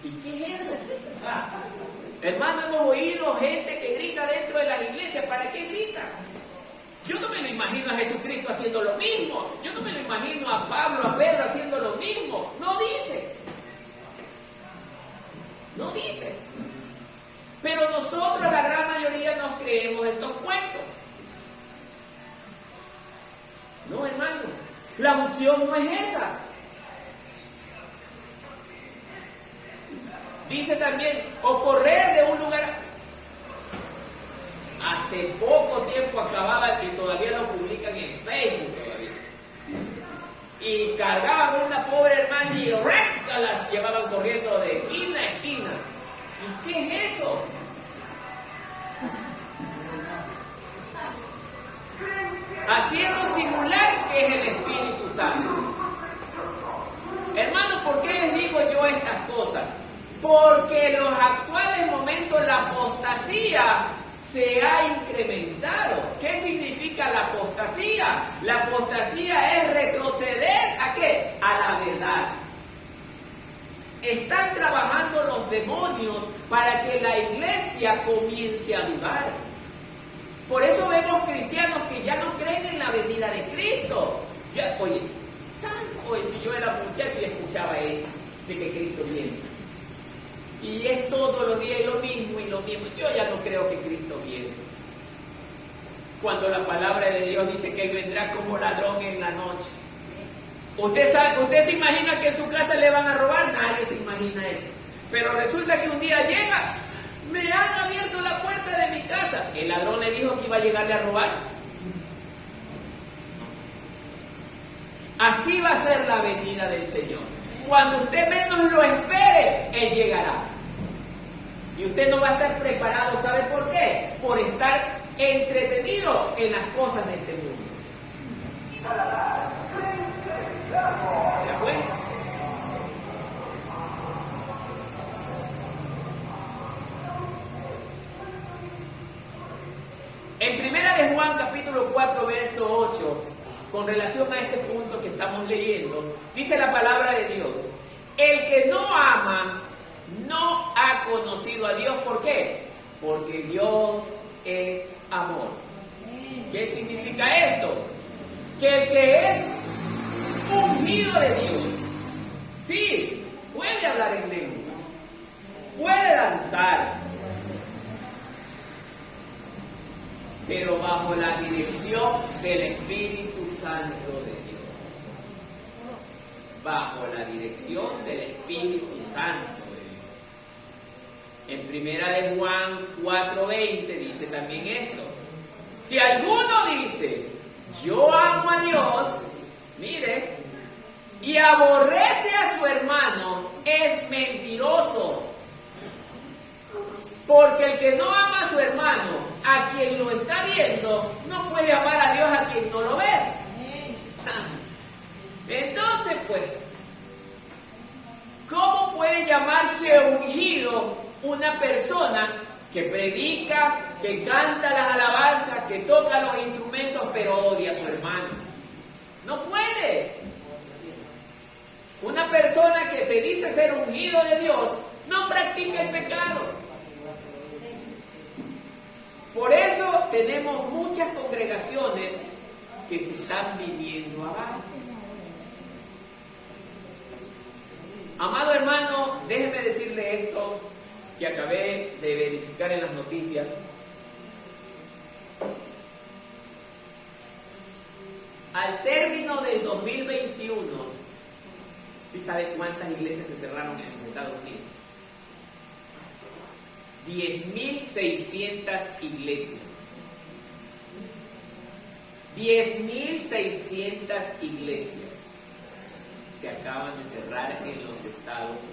¿Y qué es eso? Hermano, hemos oído gente que grita dentro de las iglesias. ¿Para qué gritan? Yo no me lo imagino a Jesucristo haciendo lo mismo. Yo no me lo imagino a Pablo, a Pedro haciendo lo mismo. No dice. No dice. Pero nosotros, la gran mayoría, nos creemos estos cuentos. No, hermano. La unción no es esa. Dice también, o correr de un lugar. Hace poco tiempo acababa, y todavía lo publican en Facebook todavía. Y cargaban a una pobre hermana y la llevaban corriendo de esquina a esquina. ¿Y qué es eso? Haciendo simular que es el Espíritu Santo. Hermano, ¿por qué les digo yo estas cosas? Porque en los actuales momentos la apostasía se ha incrementado. ¿Qué significa la apostasía? La apostasía es retroceder ¿a qué? A la verdad. Están trabajando los demonios para que la iglesia comience a dudar. Por eso vemos cristianos que ya no creen en la venida de Cristo. Ya, oye, si yo era muchacho y escuchaba eso, de que Cristo viene. Y es todos los días lo mismo y lo mismo. Yo ya no creo que Cristo viene. Cuando la palabra de Dios dice que Él vendrá como ladrón en la noche. ¿Usted se imagina que en su casa le van a robar? Nadie se imagina eso. Pero resulta que un día llega, me han abierto la puerta de mi casa. ¿El ladrón le dijo que iba a llegarle a robar? Así va a ser la venida del Señor. Cuando usted menos lo espere, Él llegará. Y usted no va a estar preparado. ¿Sabe por qué? Por estar entretenido en las cosas de este mundo. ¿Se da cuenta? En Primera de Juan, capítulo 4, verso 8, con relación a este punto que estamos leyendo, dice la palabra de Dios: el que no ama no ha conocido a Dios. ¿Por qué? Porque Dios es amor. ¿Qué significa esto? Que el que es ungido de Dios, sí, puede hablar en lenguas, puede danzar, pero bajo la dirección del Espíritu Santo de Dios. Bajo la dirección del Espíritu Santo de Dios. En Primera de Juan 4:20 dice también esto: si alguno dice, yo amo a Dios, mire, y aborrece a su hermano, es mentiroso. Porque el que no ama a su hermano, a quien lo está viendo, no puede amar a Dios a quien no lo ve. Entonces, pues, ¿cómo puede llamarse ungido una persona que predica, que canta las alabanzas, que toca los instrumentos, pero odia a su hermano? No puede. Una persona que se dice ser ungido de Dios no practica el pecado. Por eso tenemos muchas congregaciones que se están viniendo abajo. Amado hermano, déjeme decirle esto que acabé de verificar en las noticias. Al término del 2021, ¿sí sabe cuántas iglesias se cerraron en Estados Unidos? 10.600 iglesias. 10.600 iglesias se acaban de cerrar en los Estados Unidos.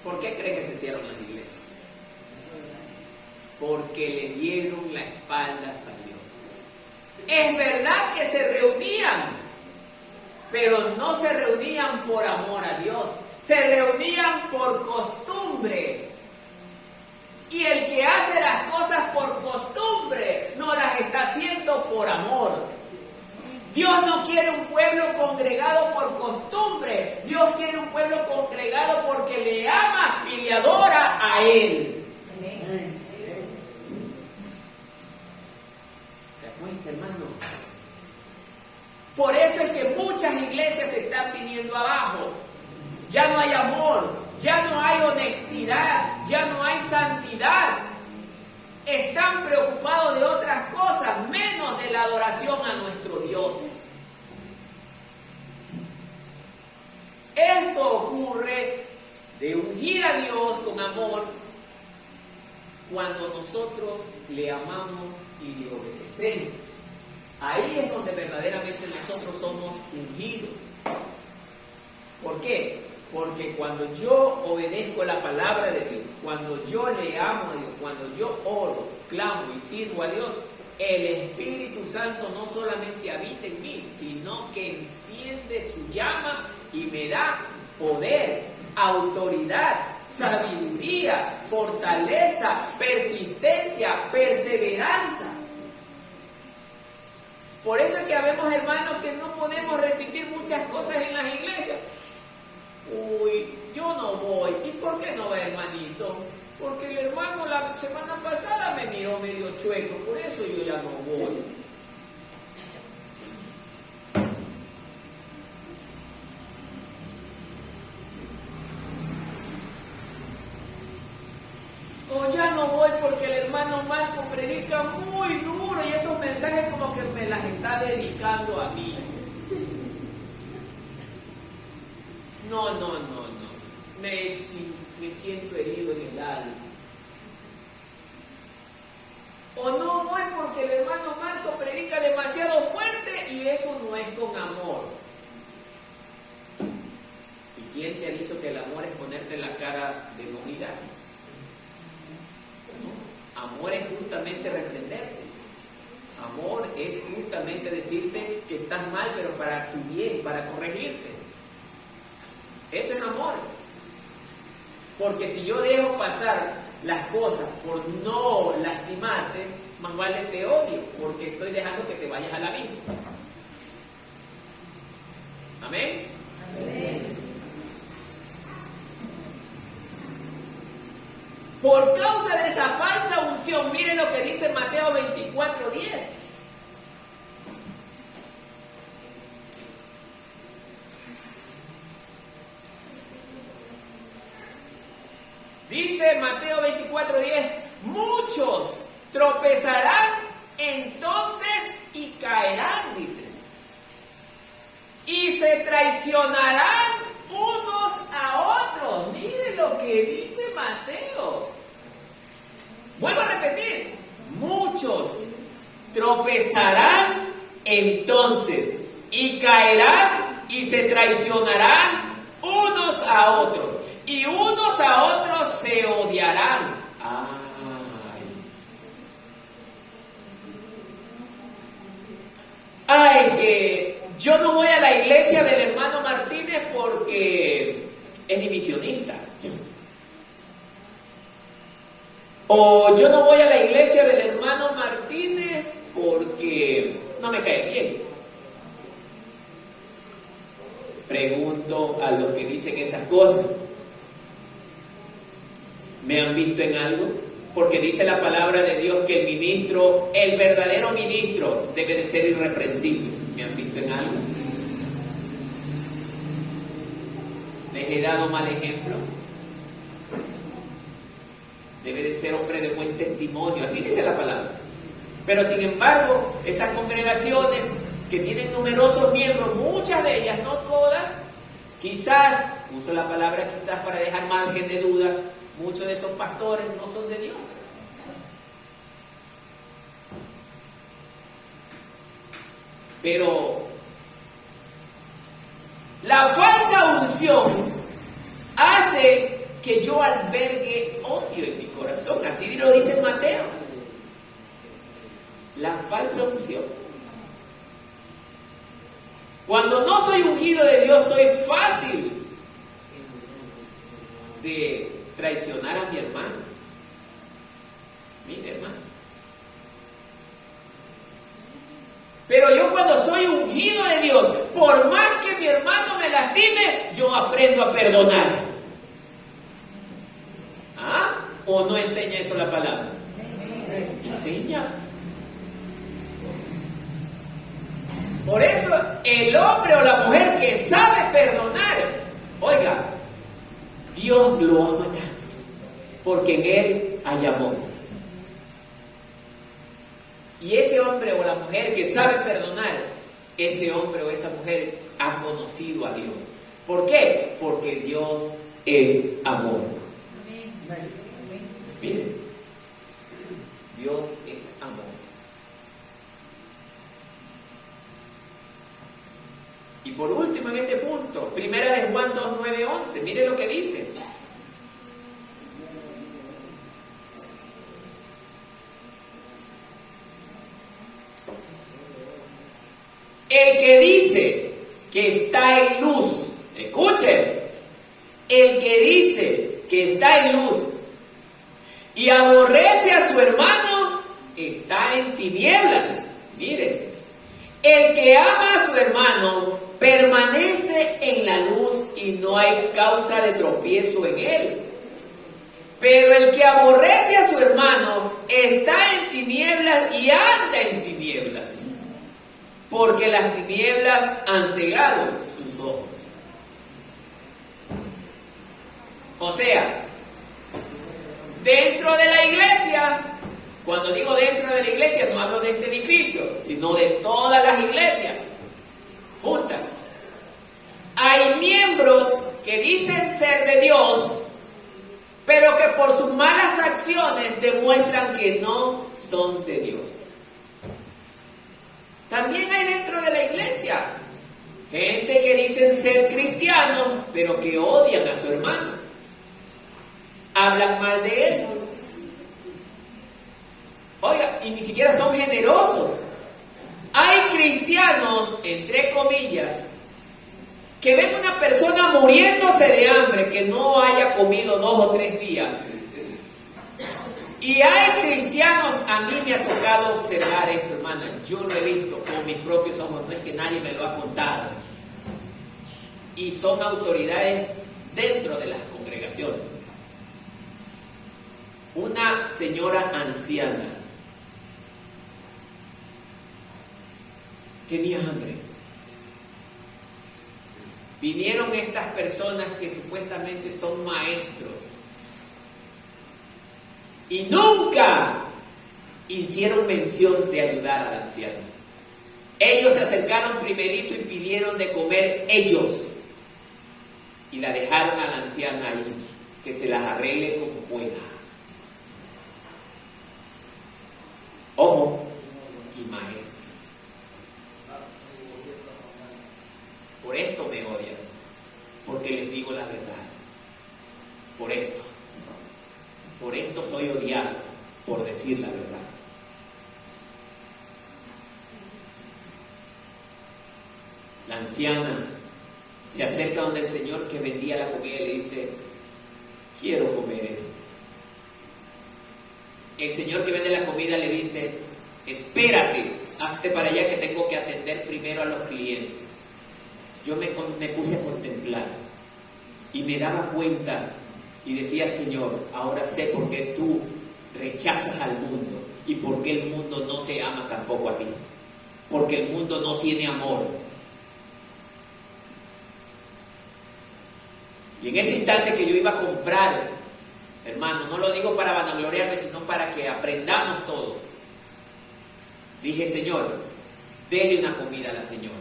¿Por qué cree que se cierran las iglesias? Porque le dieron la espalda a Dios. Es verdad que se reunían, pero no se reunían por amor a Dios, se reunían por costumbre. Y el que hace las cosas por costumbre no las está haciendo por amor. Dios no quiere un pueblo congregado por costumbre. Dios quiere un pueblo congregado porque le ama y le adora a Él. ¿Se da cuenta, hermano? Por eso es que muchas iglesias se están viniendo abajo. Ya no hay amor, ya no hay honestidad, ya no hay santidad. Están preocupados de otras cosas, menos de la adoración a nuestro Dios. Esto ocurre de ungir a Dios con amor cuando nosotros le amamos y le obedecemos. Ahí es donde verdaderamente nosotros somos ungidos. ¿Por qué? Porque cuando yo obedezco la palabra de Dios, cuando yo le amo a Dios, cuando yo oro, clamo y sirvo a Dios, el Espíritu Santo no solamente habita en mí, sino que enciende su llama y me da poder, autoridad, sabiduría, fortaleza, persistencia, perseverancia. Por eso es que habemos hermanos que no podemos resistir muchas cosas en las iglesias. Uy, yo no voy. ¿Y por qué no va, hermanito? Porque el hermano la semana pasada me miró medio chueco, por eso yo ya no voy. O ya no voy porque el hermano Marco predica muy duro y esos mensajes como que me las está dedicando a mí. No. Me siento herido en el alma. O no voy porque el hermano Marco predica demasiado fuerte y eso no es con amor. ¿Y quién te ha dicho que el amor es ponerte la cara de moneda? Amor es justamente reprenderte. Amor es justamente decirte que estás mal, pero para tu bien, para corregirte. Eso es amor. Porque si yo dejo pasar las cosas por no lastimarte, más vale te odio, porque estoy dejando que te vayas a la vida. Amén. Amén. Por causa de esa falsa unción, miren lo que dice Mateo 24:10. Dice Mateo 24:10, muchos tropezarán entonces y caerán, dice. Y se traicionarán unos a otros. Miren lo que dice Mateo. Vuelvo a repetir, muchos tropezarán entonces y caerán y se traicionarán unos a otros. Y unos a otros se odiarán. Ay, que yo no voy a la iglesia del hermano Martínez porque es divisionista. O yo no voy a la iglesia del hermano Martínez porque no me cae bien. Pregunto a los que dicen esas cosas. ¿Me han visto en algo? Porque dice la palabra de Dios que el ministro, el verdadero ministro, debe de ser irreprensible. ¿Me han visto en algo? ¿Les he dado mal ejemplo? Debe de ser hombre de buen testimonio, así dice la palabra. Pero sin embargo, esas congregaciones que tienen numerosos miembros, muchas de ellas, no todas, quizás, uso la palabra quizás para dejar margen de duda, muchos de esos pastores no son de Dios. Pero la falsa unción hace que yo albergue odio en mi corazón. Así lo dice Mateo. La falsa unción. Cuando no soy ungido de Dios, soy fácil de traicionar a mi hermano. Mire, hermano. Pero yo cuando soy ungido de Dios, por más que mi hermano me lastime, yo aprendo a perdonar. ¿Ah? ¿O no enseña eso la palabra? Enseña. Por eso el hombre o la mujer que sabe perdonar, oiga, Dios lo ama tanto, porque en él hay amor. Y ese hombre o la mujer que sabe perdonar, ese hombre o esa mujer ha conocido a Dios. ¿Por qué? Porque Dios es amor. Miren, Dios es amor. Y por último en este punto, primera de Juan 2, 9, 11, mire lo que dice. El que dice que está en luz, escuchen, el que dice que está en luz y aborrece a su hermano, está en tinieblas. Miren, el que ama a su hermano permanece en la luz y no hay causa de tropiezo en él. Pero el que aborrece a su hermano está en tinieblas y anda en tinieblas, porque las tinieblas han cegado sus ojos. O sea, dentro de la iglesia, cuando digo dentro de la iglesia, no hablo de este edificio, sino de todas las iglesias juntas. Hay miembros que dicen ser de Dios, pero que por sus malas acciones demuestran que no son de Dios. También hay dentro de la iglesia gente que dicen ser cristianos, pero que odian a su hermano. Hablan mal de él. Oiga, y ni siquiera son generosos. Hay cristianos, entre comillas, que ven una persona muriéndose de hambre, que no haya comido 2 o 3 días. Y hay cristianos, a mí me ha tocado observar esto, hermana, yo lo he visto con mis propios ojos, no es que nadie me lo ha contado. Y son autoridades dentro de las congregaciones. Una señora anciana tenía hambre. Vinieron estas personas que supuestamente son maestros y nunca hicieron mención de ayudar a la anciana. Ellos se acercaron primerito y pidieron de comer ellos y la dejaron a la anciana ahí, que se las arregle como pueda. Ojo, y maestros. Por esto me odian, porque les digo la verdad. Por esto soy odiado, por decir la verdad. La anciana se acerca donde el señor que vendía la comida y le dice: quiero comer eso. El señor que vende la comida le dice: espérate, hazte para allá que tengo que atender primero a los clientes. Yo me puse a contemplar y me daba cuenta y decía: Señor, ahora sé por qué tú rechazas al mundo y por qué el mundo no te ama tampoco a ti. Porque el mundo no tiene amor. Y en ese instante que yo iba a comprar, hermano, no lo digo para vanagloriarme, sino para que aprendamos todo. Dije, Señor, dele una comida a la señora.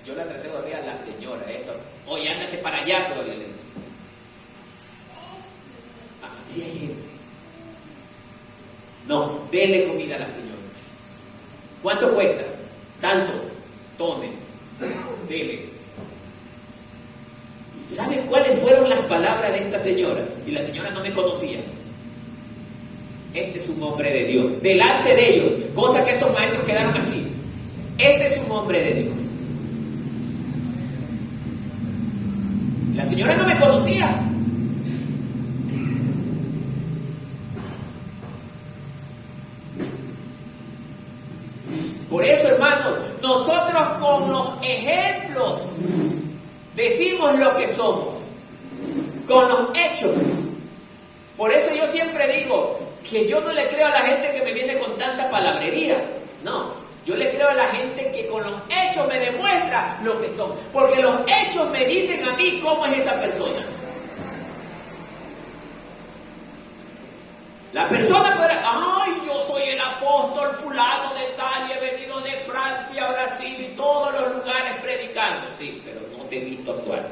Yo la traté todavía a la señora, esto. Oye, ándate para allá, todavía le dije. Así hay gente. No, dele comida a la señora. ¿Cuánto cuesta? Tanto. Tome. Dele. ¿Sabe cuáles fueron las palabras de esta señora? Y la señora no me conocía. Este es un hombre de Dios. Delante de ellos. Cosa que estos maestros quedaron así. Este es un hombre de Dios. La señora no me conocía. Por eso, hermanos, nosotros con los ejemplos decimos lo que somos, con los hechos. Por eso yo siempre digo que yo no le creo a la gente que me viene con tanta palabrería. No, yo le creo a la gente que con los hechos me demuestra lo que son. Porque los hechos me dicen a mí cómo es esa persona. La persona podrá, ay, yo soy el apóstol fulano de tal y he venido de Francia, Brasil y todos los lugares predicando. Sí, pero no te he visto actuar.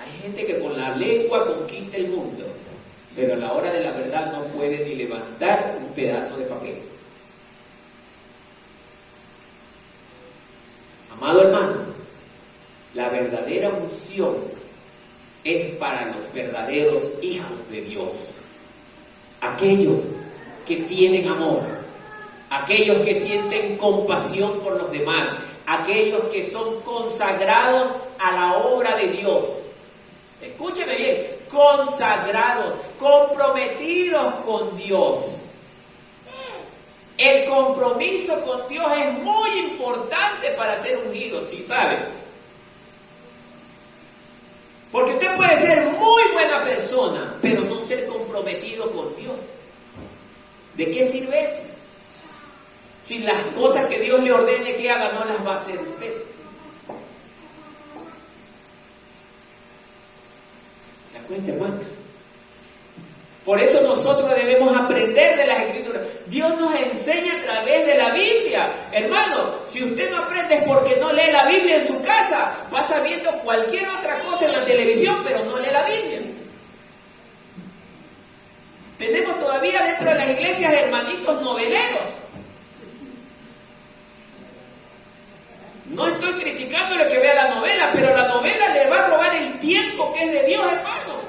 Hay gente que con la lengua conquista el mundo, pero a la hora de la verdad no puede ni levantar un pedazo de papel. Amado hermano, la verdadera unción es para los verdaderos hijos de Dios. Aquellos que tienen amor, aquellos que sienten compasión por los demás, aquellos que son consagrados a la obra de Dios. Escúcheme bien, consagrados, comprometidos con Dios. El compromiso con Dios es muy importante para ser ungido, ¿sí sabe? Porque usted puede ser muy buena persona, pero no ser comprometido con Dios. ¿De qué sirve eso? Si las cosas que Dios le ordene que haga no las va a hacer usted. ¿Se da cuenta, hermano? Por eso nosotros debemos aprender de las Escrituras. Dios nos enseña a través de la Biblia. Hermano, si usted no aprende es porque no lee la Biblia en su casa. Pasa viendo cualquier otra cosa en la televisión, pero no lee la Biblia. Tenemos todavía dentro de las iglesias hermanitos noveleros. No estoy criticando lo que vea la novela, pero la novela le va a robar el tiempo que es de Dios, hermano.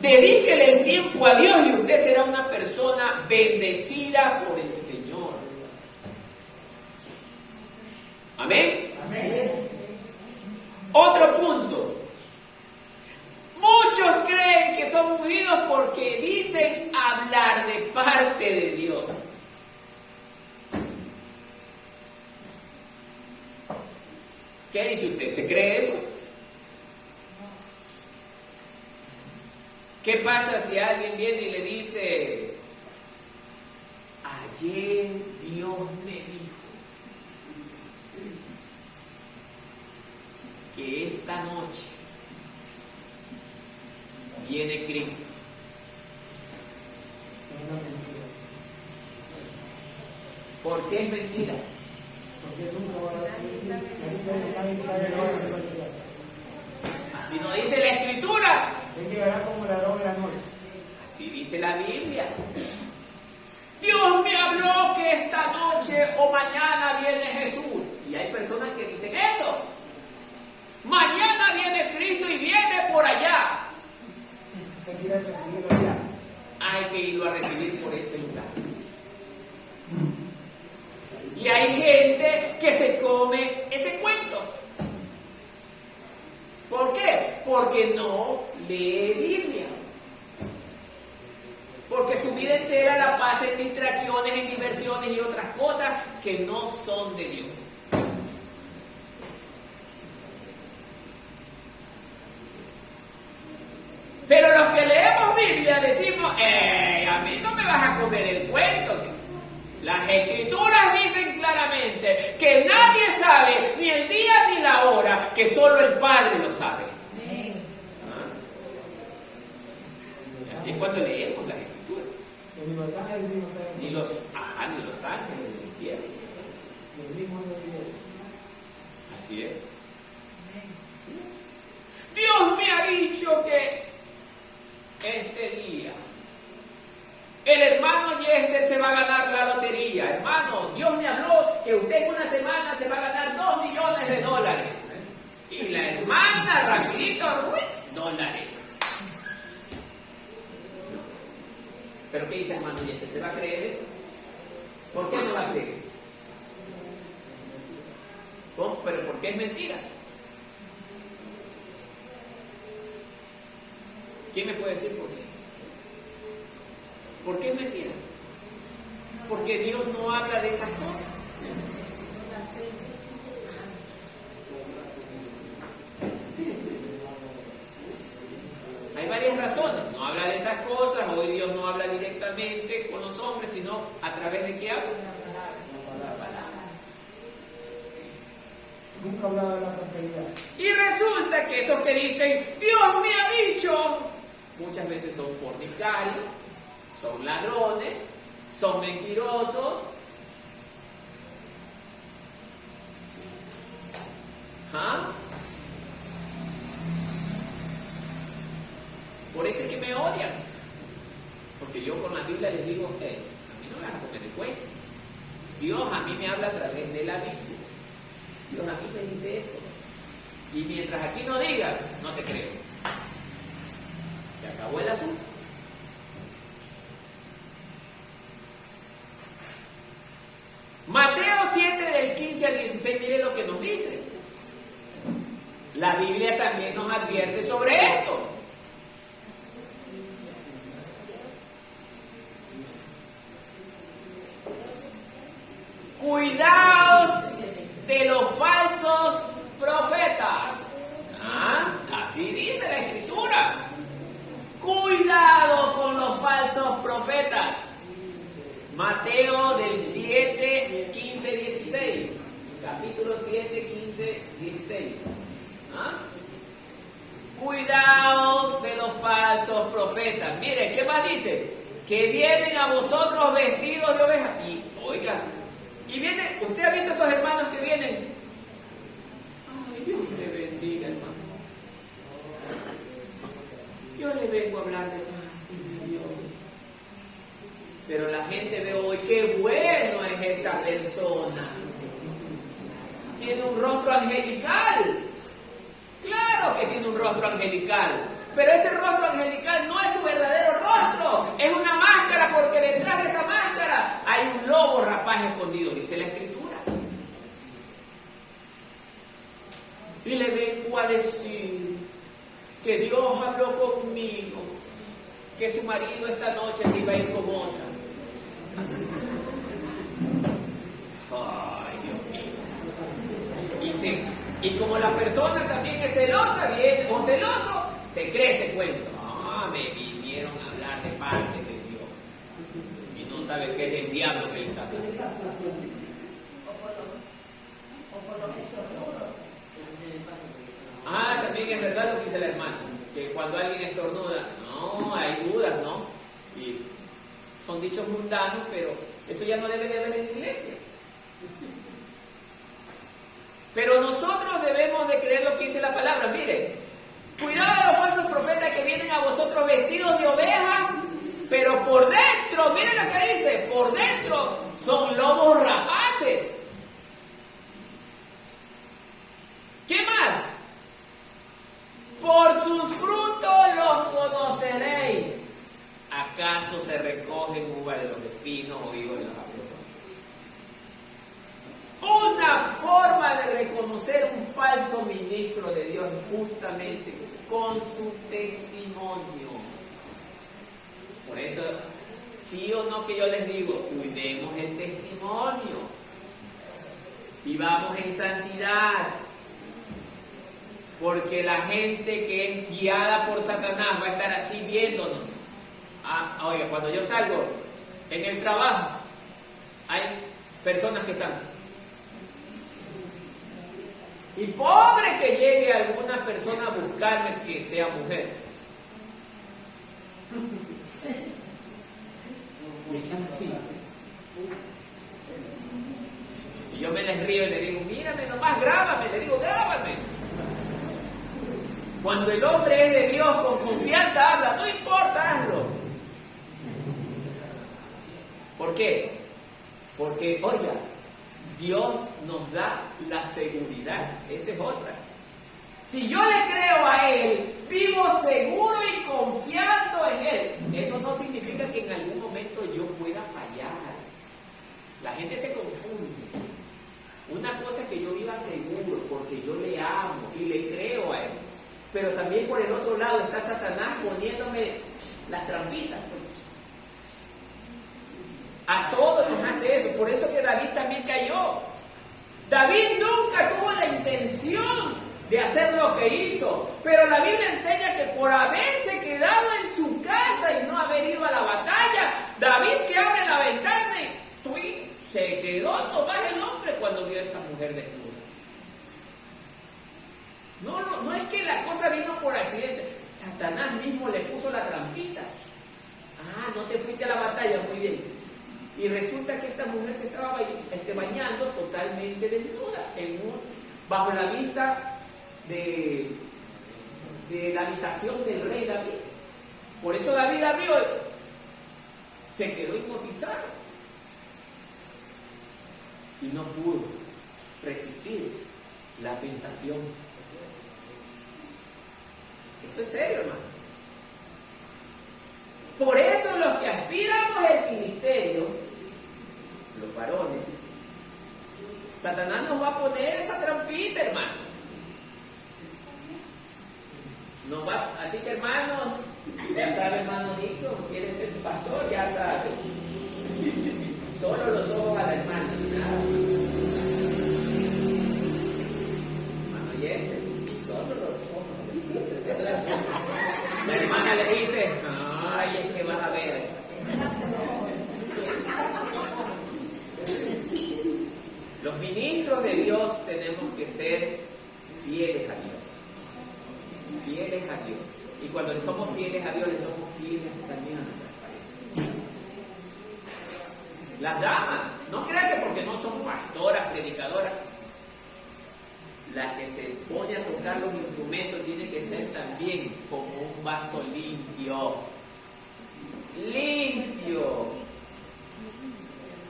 Dedíquele el tiempo a Dios y usted será una persona bendecida por el Señor. Amén. Amén. Otro punto. Muchos creen que son ungidos porque dicen hablar de parte de Dios. ¿Qué dice usted? ¿Se cree eso? ¿Qué pasa si alguien viene y le dice, ayer Dios me dijo que esta noche viene Cristo? ¿Por qué es mentira? Porque nunca va a así no dice la Escritura. Él llegará como ladrón en la noche. Así dice la Biblia. Dios me habló que esta noche o mañana viene Jesús. Y hay personas que dicen eso. Mañana viene Cristo y viene por allá. Hay que irlo a recibir por ese lugar. Y hay gente que se come ese cuento. ¿Por qué? Porque no lee Biblia. Porque su vida entera la pasa en distracciones, en diversiones y otras cosas que no son de Dios. Pero los que leemos Biblia decimos, a mí no me vas a comer el cuento. Las Escrituras dicen claramente que nadie sabe ni el día ni la hora, que solo el Padre lo sabe. ¿Ah? Así es cuando leemos las Escrituras. Ni los ángeles ni los Ni los ángeles del cielo. el mismo Dios. Así es. Dios me ha dicho que este día el hermano Yester se va a ganar la lotería. Hermano, Dios me habló que usted en una semana se va a ganar $2 millones. Y la hermana, rapidito, dólares. ¿Pero qué dice hermano Yester? ¿Se va a creer eso? ¿Por qué no va a creer? ¿Cómo? ¿Pero por qué es mentira? ¿Quién me puede decir por qué? ¿Por qué es mentira? Porque Dios no habla de esas cosas. Hay varias razones. No habla de esas cosas. Hoy Dios no habla directamente con los hombres, sino a través de qué habla. La palabra. Nunca hablaba de la prosperidad. Y resulta que esos que dicen, Dios me ha dicho, muchas veces son fornicarios, son ladrones, son mentirosos. ¿Ah? Por eso es que me odian. Porque yo con la Biblia les digo, a mí no me van a comer el cuento. Dios a mí me habla a través de la Biblia. Dios a mí me dice esto. Y mientras aquí no diga, no te creo. Se acabó el asunto. Mateo 7 del 15 al 16, mire lo que nos dice. La Biblia también nos advierte sobre esto. Cuidaos de los falsos profetas. Así dice la Escritura. Cuidado con los falsos profetas. Mateo del 7, 15, 16. Capítulo 7, 15, 16. Cuidaos de los falsos profetas. Mire, ¿qué más dice? Que vienen a vosotros vestidos de ovejas. Y, oiga, y viene, usted ha visto esos hermanos que vienen. Ay, Dios le bendiga, hermano. Yo le vengo a hablar de parte de Dios. Pero la gente ve hoy, qué bueno es esta persona. Tiene un rostro angelical. Claro que tiene un rostro angelical. Pero ese rostro angelical no es su verdadero rostro. Es una máscara, porque detrás de esa máscara hay un lobo rapaz escondido, dice la Escritura. Y le vengo a decir que Dios habló conmigo, que su marido esta noche se iba a ir con otra. Ay, Dios mío. Y como la persona también es celosa, bien, o celoso, se cree ese cuento. Me vinieron a hablar de parte de Dios. Y no sabe qué es el diablo que le está hablando. También es verdad lo que dice la hermana, que cuando alguien estornuda, no, hay dudas, ¿no? Y son dichos mundanos, pero eso ya no debe de haber en la iglesia. Pero nosotros debemos de creer lo que dice la palabra. Mire, cuidado de los falsos profetas que vienen a vosotros vestidos de ovejas, pero por dentro, miren lo que dice, por dentro son lobos rapaces. ¿Qué más? Por sus frutos los conoceréis. ¿Acaso se recogen uvas de los espinos o higos de los abrojos? Una forma de reconocer un falso ministro de Dios justamente con su testimonio. Por eso, sí o no que yo les digo, cuidemos el testimonio. Vivamos en santidad. Porque la gente que es guiada por Satanás va a estar así viéndonos. Oiga, cuando yo salgo en el trabajo, Hay personas que están. Y pobre que llegue alguna persona a buscarme que sea mujer. Y están así. Y yo me les río y le digo, mírame nomás, grábame. Le digo, grábame. Cuando el hombre es de Dios, con confianza habla, no importa, hazlo. ¿Por qué? Porque, oiga, Dios nos da la seguridad. Esa es otra. Si yo le creo a Él, vivo seguro y confiando en Él. Eso no significa que en algún momento yo pueda fallar. La gente se confunde. Una cosa es que yo viva seguro porque yo le amo y le creo a Él. Pero también por el otro lado está Satanás poniéndome las trampitas. A todos nos hace eso. Por eso que David también cayó. David nunca tuvo la intención de hacer lo que hizo. Pero la Biblia enseña que por haberse quedado en su casa y no haber ido a la batalla, David, que abre la ventana y se quedó nomás el hombre cuando vio a esa mujer desnuda. No es que la cosa vino por accidente. Satanás mismo le puso la trampita. Ah, no te fuiste a la batalla, muy bien. Y resulta que esta mujer se estaba bañando totalmente desnuda, bajo la vista de la habitación del rey David. Por eso David abrió, se quedó hipnotizado y no pudo resistir la tentación. Esto es serio, hermano. Por eso los que aspiramos al ministerio, los varones, Satanás nos va a poner esa trampita, hermano. Así que, hermanos, ya sabe, hermano Nixon, quiere ser pastor, ya sabe. Solo los ojos a la hermana, nada. Hermano oyente, solo los ojos. La hermana le dice, ay, es que vas a ver. Los ministros de Dios tenemos que ser fieles a Dios. Fieles a Dios. Y cuando le somos fieles a Dios, le somos fieles también a nuestras parejas. Las damas, no crean que porque no son pastoras, predicadoras, la que se pone a tocar los instrumentos tiene que ser también como un vaso limpio. Limpio.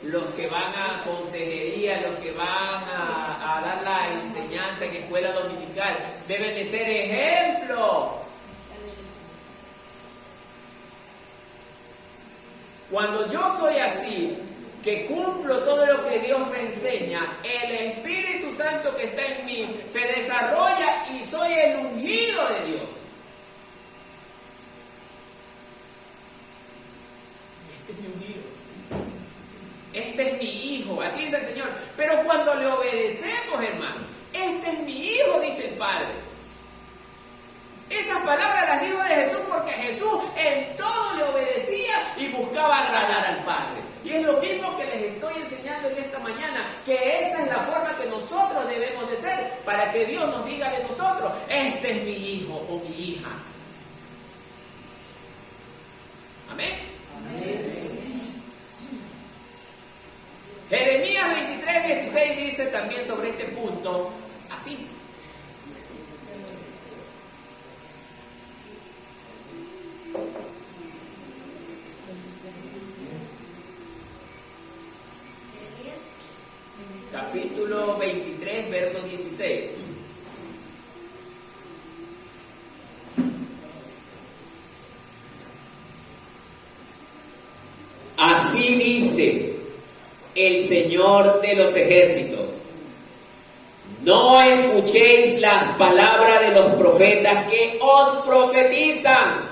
Los que van a consejería, los que van a dar la enseñanza en escuela dominical, deben de ser ejemplo. Cuando yo soy así, que cumplo todo lo que Dios me enseña, el Espíritu Santo que está en mí se desarrolla y soy el ungido de Dios. Este es mi ungido. Este es mi hijo, así dice el Señor. Pero cuando le obedecemos, hermano, este es mi hijo, dice el Padre. Esas palabras las dijo de Jesús porque Jesús en todo le obedecía y buscaba agradar al Padre. Y es lo mismo que les estoy enseñando en esta mañana, que esa es la forma que nosotros debemos de ser para que Dios nos diga de nosotros, este es mi hijo o mi hija. Amén. Amén. Jeremías 23:16 dice también sobre este punto así. Capítulo 23, verso 16. Así dice el Señor de los ejércitos: no escuchéis las palabras de los profetas que os profetizan.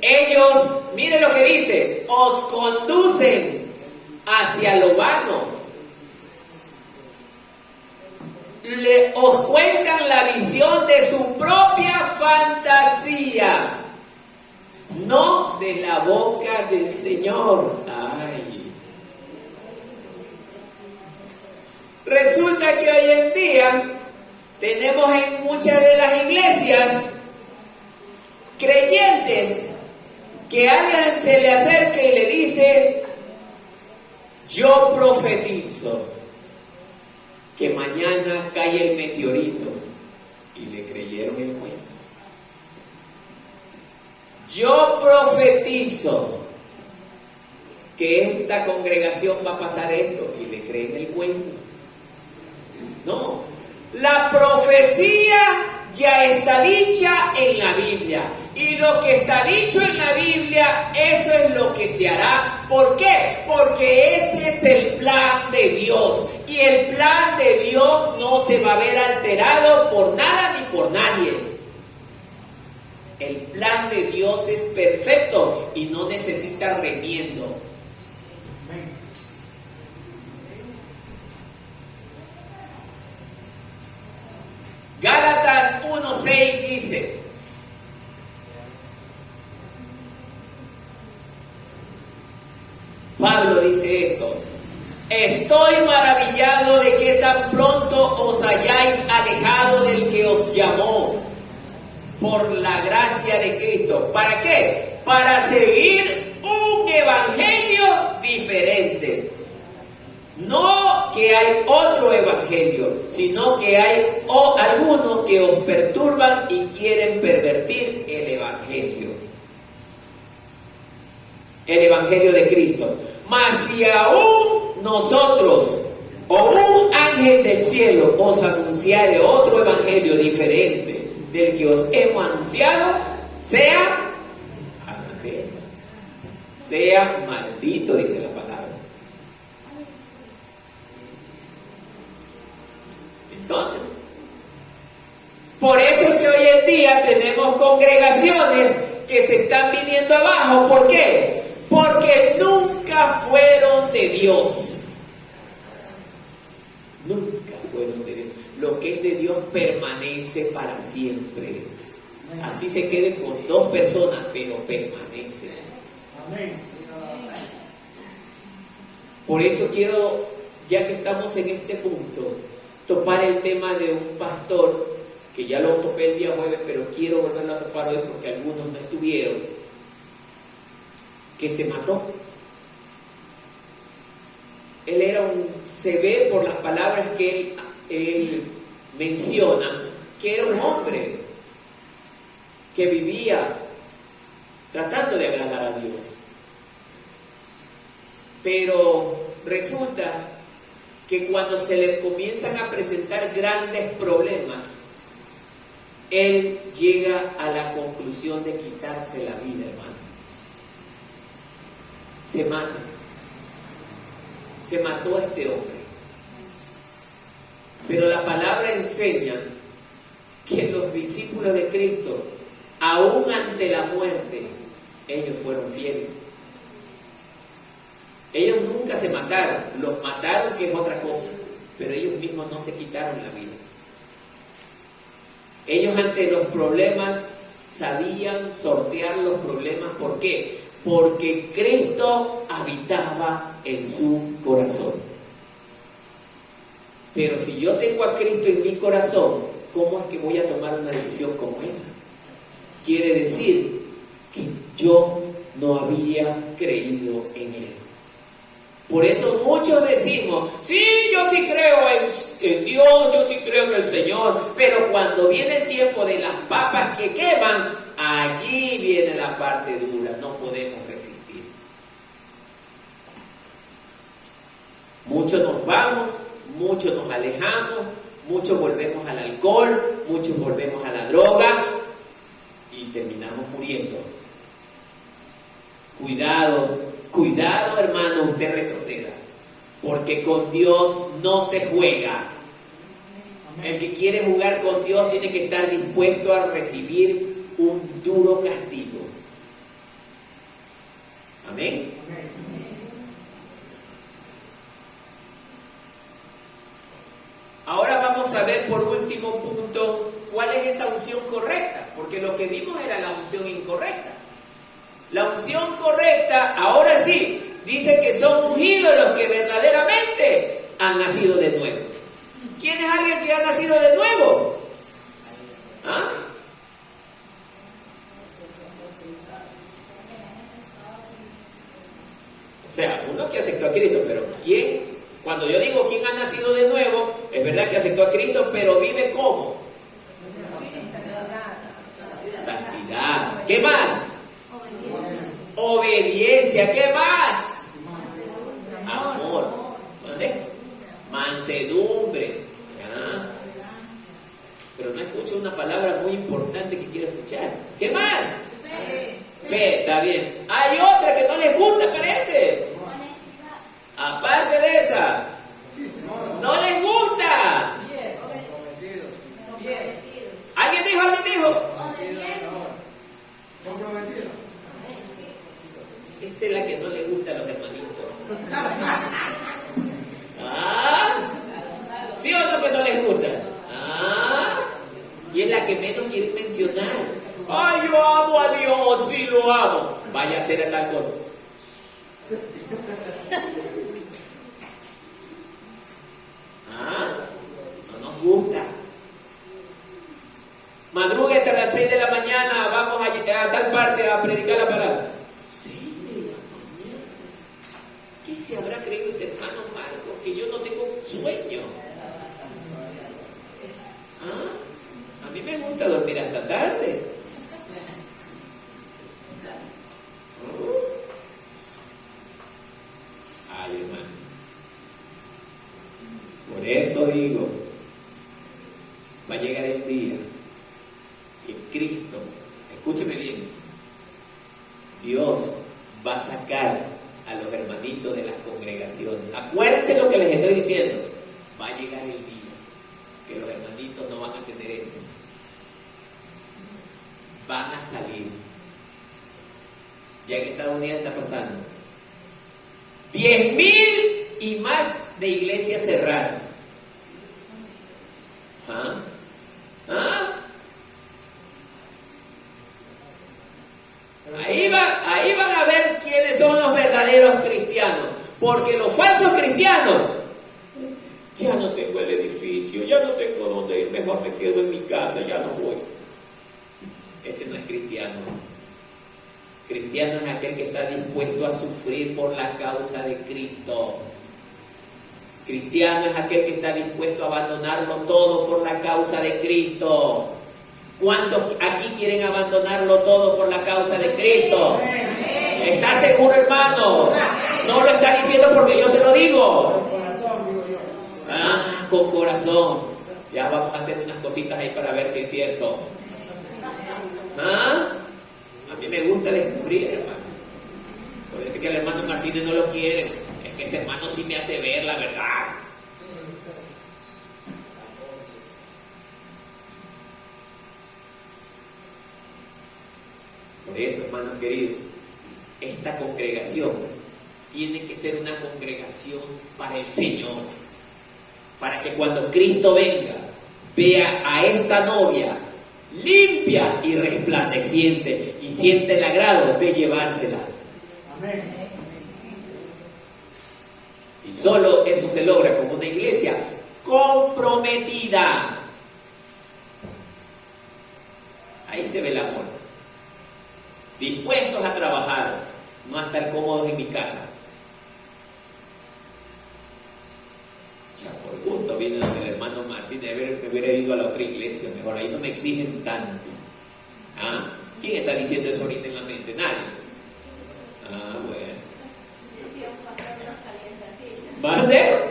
Ellos, miren lo que dice, os conducen hacia lo vano. Os cuentan la visión de su propia fantasía. No de la boca del Señor. Ay. Resulta que hoy en día tenemos en muchas de las iglesias creyentes que alguien se le acerca y le dice: yo profetizo que mañana cae el meteorito, y le creyeron el cuento. Yo profetizo que esta congregación va a pasar esto, y le creen el cuento. No, la profecía ya está dicha en la Biblia, y lo que está dicho en la Biblia, eso es lo que se hará. ¿Por qué? Porque ese es el plan de Dios, y el plan de Dios no se va a ver alterado por nada ni por nadie. El plan de Dios es perfecto y no necesita remiendo. Gálatas 1:6 dice: Pablo dice esto: estoy maravillado de que tan pronto os hayáis alejado del que os llamó por la gracia de Cristo. ¿Para qué? Para seguir un evangelio diferente. No que hay otro evangelio, sino que hay algunos que os perturban y quieren pervertir el evangelio de Cristo. Mas si aún nosotros o un ángel del cielo os anunciare otro evangelio diferente del que os hemos anunciado, sea anatema, sea maldito, dice la palabra. Entonces, por eso es que hoy en día tenemos congregaciones que se están viniendo abajo. ¿Por qué? Porque nunca fueron de Dios. Nunca fueron de Dios. Lo que es de Dios permanece para siempre. Así se quede con dos personas, pero permanece. Amén. Por eso quiero, ya que estamos en este punto, topar el tema de un pastor, que ya lo topé el día jueves, pero quiero volverlo a topar hoy porque algunos no estuvieron, que se mató. Él era se ve por las palabras que él menciona, que era un hombre que vivía tratando de agradar a Dios. Pero resulta que cuando se le comienzan a presentar grandes problemas, él llega a la conclusión de quitarse la vida, hermano. Se mata. Se mató a este hombre. Pero la palabra enseña que los discípulos de Cristo, aún ante la muerte, ellos fueron fieles. Ellos nunca se mataron, los mataron, que es otra cosa, pero ellos mismos no se quitaron la vida. Ellos ante los problemas sabían sortear los problemas. ¿Por qué? Porque Cristo habitaba en su corazón. Pero si yo tengo a Cristo en mi corazón, ¿cómo es que voy a tomar una decisión como esa? Quiere decir que yo no había creído en Él. Por eso muchos decimos: sí, yo sí creo en Dios, yo sí creo en el Señor, pero cuando viene el tiempo de las papas que queman, allí viene la parte dura, no podemos resistir. Muchos nos vamos, muchos nos alejamos, muchos volvemos al alcohol, muchos volvemos a la droga y terminamos muriendo. Cuidado, hermano, usted retroceda, porque con Dios no se juega. El que quiere jugar con Dios tiene que estar dispuesto a recibir un duro castigo. Amén. Ahora vamos a ver por último punto cuál es esa unción correcta, porque lo que vimos era la unción incorrecta. La unción correcta, ahora sí, dice que son ungidos los que verdaderamente han nacido de nuevo. ¿Quién es alguien que ha nacido de nuevo? ¿Ah? O sea, uno que aceptó a Cristo, pero ¿quién? Cuando yo digo quién ha nacido de nuevo, es verdad que aceptó a Cristo, pero vive ¿cómo? Santidad. ¿Qué más? Obediencia. ¿Qué más? Amor. ¿Vale? Mansedumbre. ¿Ah? Pero no escucho una palabra muy importante que quiero escuchar. ¿Qué más? Fe, está bien. Hay otra que no les gusta, parece. Aparte de esa, no les gusta. ¿Alguien dijo? Esa es la que no le gusta a los hermanitos. ¿Ah? ¿Sí o no que no les gusta? ¿Ah? Y es la que menos quieren mencionar. ¡Ay, yo amo a Dios! ¡Sí, lo amo! Vaya a hacer a tal cosa. ¿Ah? No nos gusta. Madrugue hasta las 6 de la mañana, vamos a tal parte a predicar la palabra. 6 de la mañana. ¿Qué se habrá creído este hermano Marco? Que yo no tengo sueño. ¿Ah? A mí me gusta dormir hasta tarde. Ay, hermano. Por eso digo, va a llegar el día que Cristo, escúcheme bien, Dios va a sacar a los hermanitos de las congregaciones. Acuérdense lo que les estoy diciendo. Va a llegar el día que los hermanitos no van a tener esto. Van a salir. Ya en Estados Unidos está pasando. 10,000 y más de iglesias cerradas. ¿Ah? ¿Ah? Ahí van a ver quiénes son los verdaderos cristianos. Porque los falsos cristianos, ya no tengo el edificio, ya no tengo dónde ir, mejor me quedo en mi casa, ya no voy. Ese no es cristiano. Cristiano es aquel que está dispuesto a sufrir por la causa de Cristo. Cristiano es aquel que está dispuesto a abandonarlo todo por la causa de Cristo. ¿Cuántos aquí quieren abandonarlo todo por la causa de Cristo? ¿Está seguro, hermano? No lo está diciendo porque yo se lo digo. Ah, con corazón. Ya vamos a hacer unas cositas ahí para ver si es cierto. ¿Ah? A mí me gusta descubrir, hermano. Por eso es que el hermano Martínez no lo quiere. Es que ese hermano sí me hace ver la verdad. Por eso, hermanos queridos, esta congregación tiene que ser una congregación para el Señor. Para que cuando Cristo venga, vea a esta novia limpia y resplandeciente y siente el agrado de llevársela. Amén. Y solo eso se logra como una iglesia comprometida. Ahí se ve el amor. Dispuestos a trabajar, no a estar cómodos en mi casa. Ya por gusto viene el hermano Martín de me hubiera ido a la otra iglesia, mejor ahí no me exigen tanto. ¿Ah? ¿Quién está diciendo eso ahorita en la mente? Nadie. Ah, bueno. ¿Vale?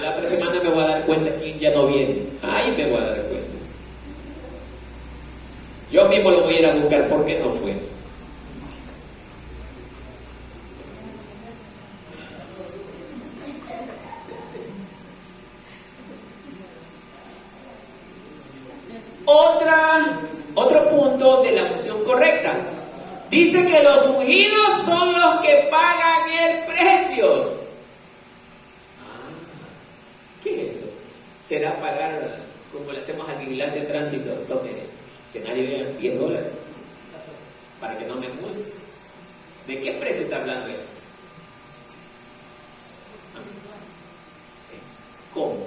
La otra semana me voy a dar cuenta quién ya no viene. Ahí me voy a dar cuenta. Yo mismo lo voy a ir a buscar porque no fue. Otro punto de la unción correcta. Dice que los ungidos son los que pagan el precio. ¿Qué es eso? ¿Será pagar como le hacemos al vigilante de tránsito? Tome Que nadie vea $10 para que no me mude. ¿De qué precio está hablando él? ¿Cómo?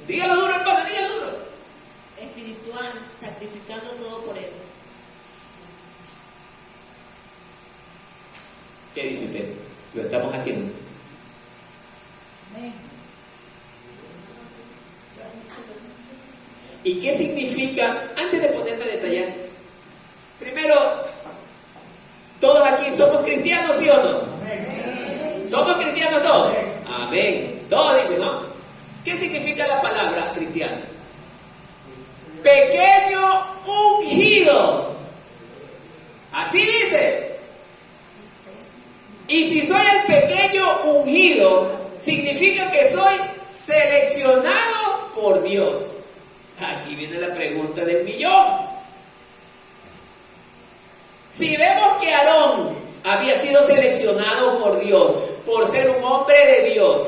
Dígalo duro, hermano, dígalo duro. Espiritual, sacrificando todo por él. ¿Qué dice usted? Lo estamos haciendo. ¿Y qué significa? Antes de ponerme a detallar, primero, ¿todos aquí somos cristianos, sí o no? Amén. ¿Somos cristianos todos? Amén. Todos dicen, ¿no? ¿Qué significa la palabra cristiano? Pequeño ungido. Así dice. Y si soy el pequeño ungido, significa que soy seleccionado por Dios. Aquí viene la pregunta del millón. Si vemos que Aarón había sido seleccionado por Dios, por ser un hombre de Dios,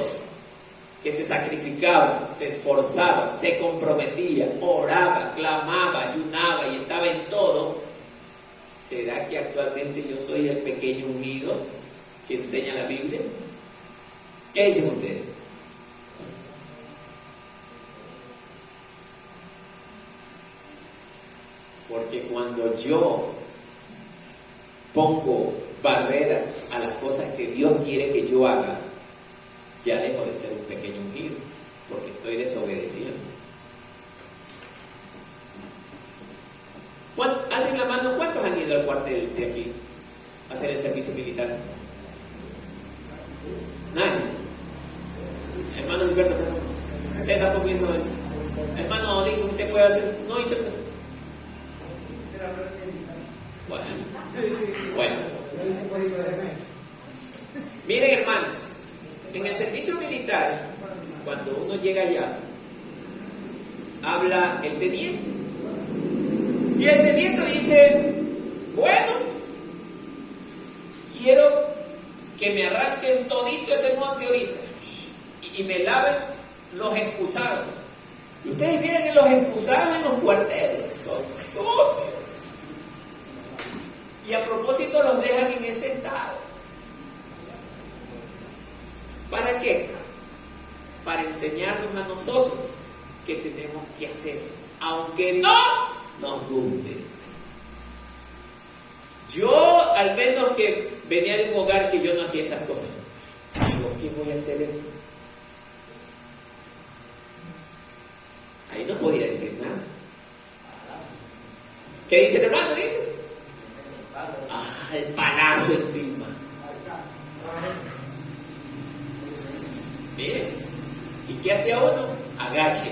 que se sacrificaba, se esforzaba, se comprometía, oraba, clamaba, ayunaba y estaba en todo, ¿será que actualmente yo soy el pequeño ungido que enseña la Biblia? ¿Qué dicen ustedes? Porque cuando yo pongo barreras a las cosas que Dios quiere que yo haga, ya dejo de ser un pequeño ungido, porque estoy desobedeciendo. Alcen la mano, ¿cuántos han ido al cuartel de aquí a hacer el servicio militar? Nadie. Hermano Gilberto, usted tampoco hizo eso. Hermano Dixon, ¿usted fue a hacer? No hizo eso. Bueno. Miren, hermanos, en el servicio militar, cuando uno llega allá, habla el teniente. Y el teniente dice, bueno, quiero que me arranquen todito ese monte ahorita y me laven los excusados. Y ustedes miren que los excusados en los cuarteles son sucios. Y a propósito los dejan en ese estado. ¿Para qué? Para enseñarnos a nosotros qué tenemos que hacer, aunque no nos guste. Yo, al menos que venía de un hogar que yo no hacía esas cosas, ¿yo qué voy a hacer eso? Ahí no podía decir nada. ¿Qué dice el hermano? Dice, el palazo encima. Miren, ¿y qué hacía uno? Agache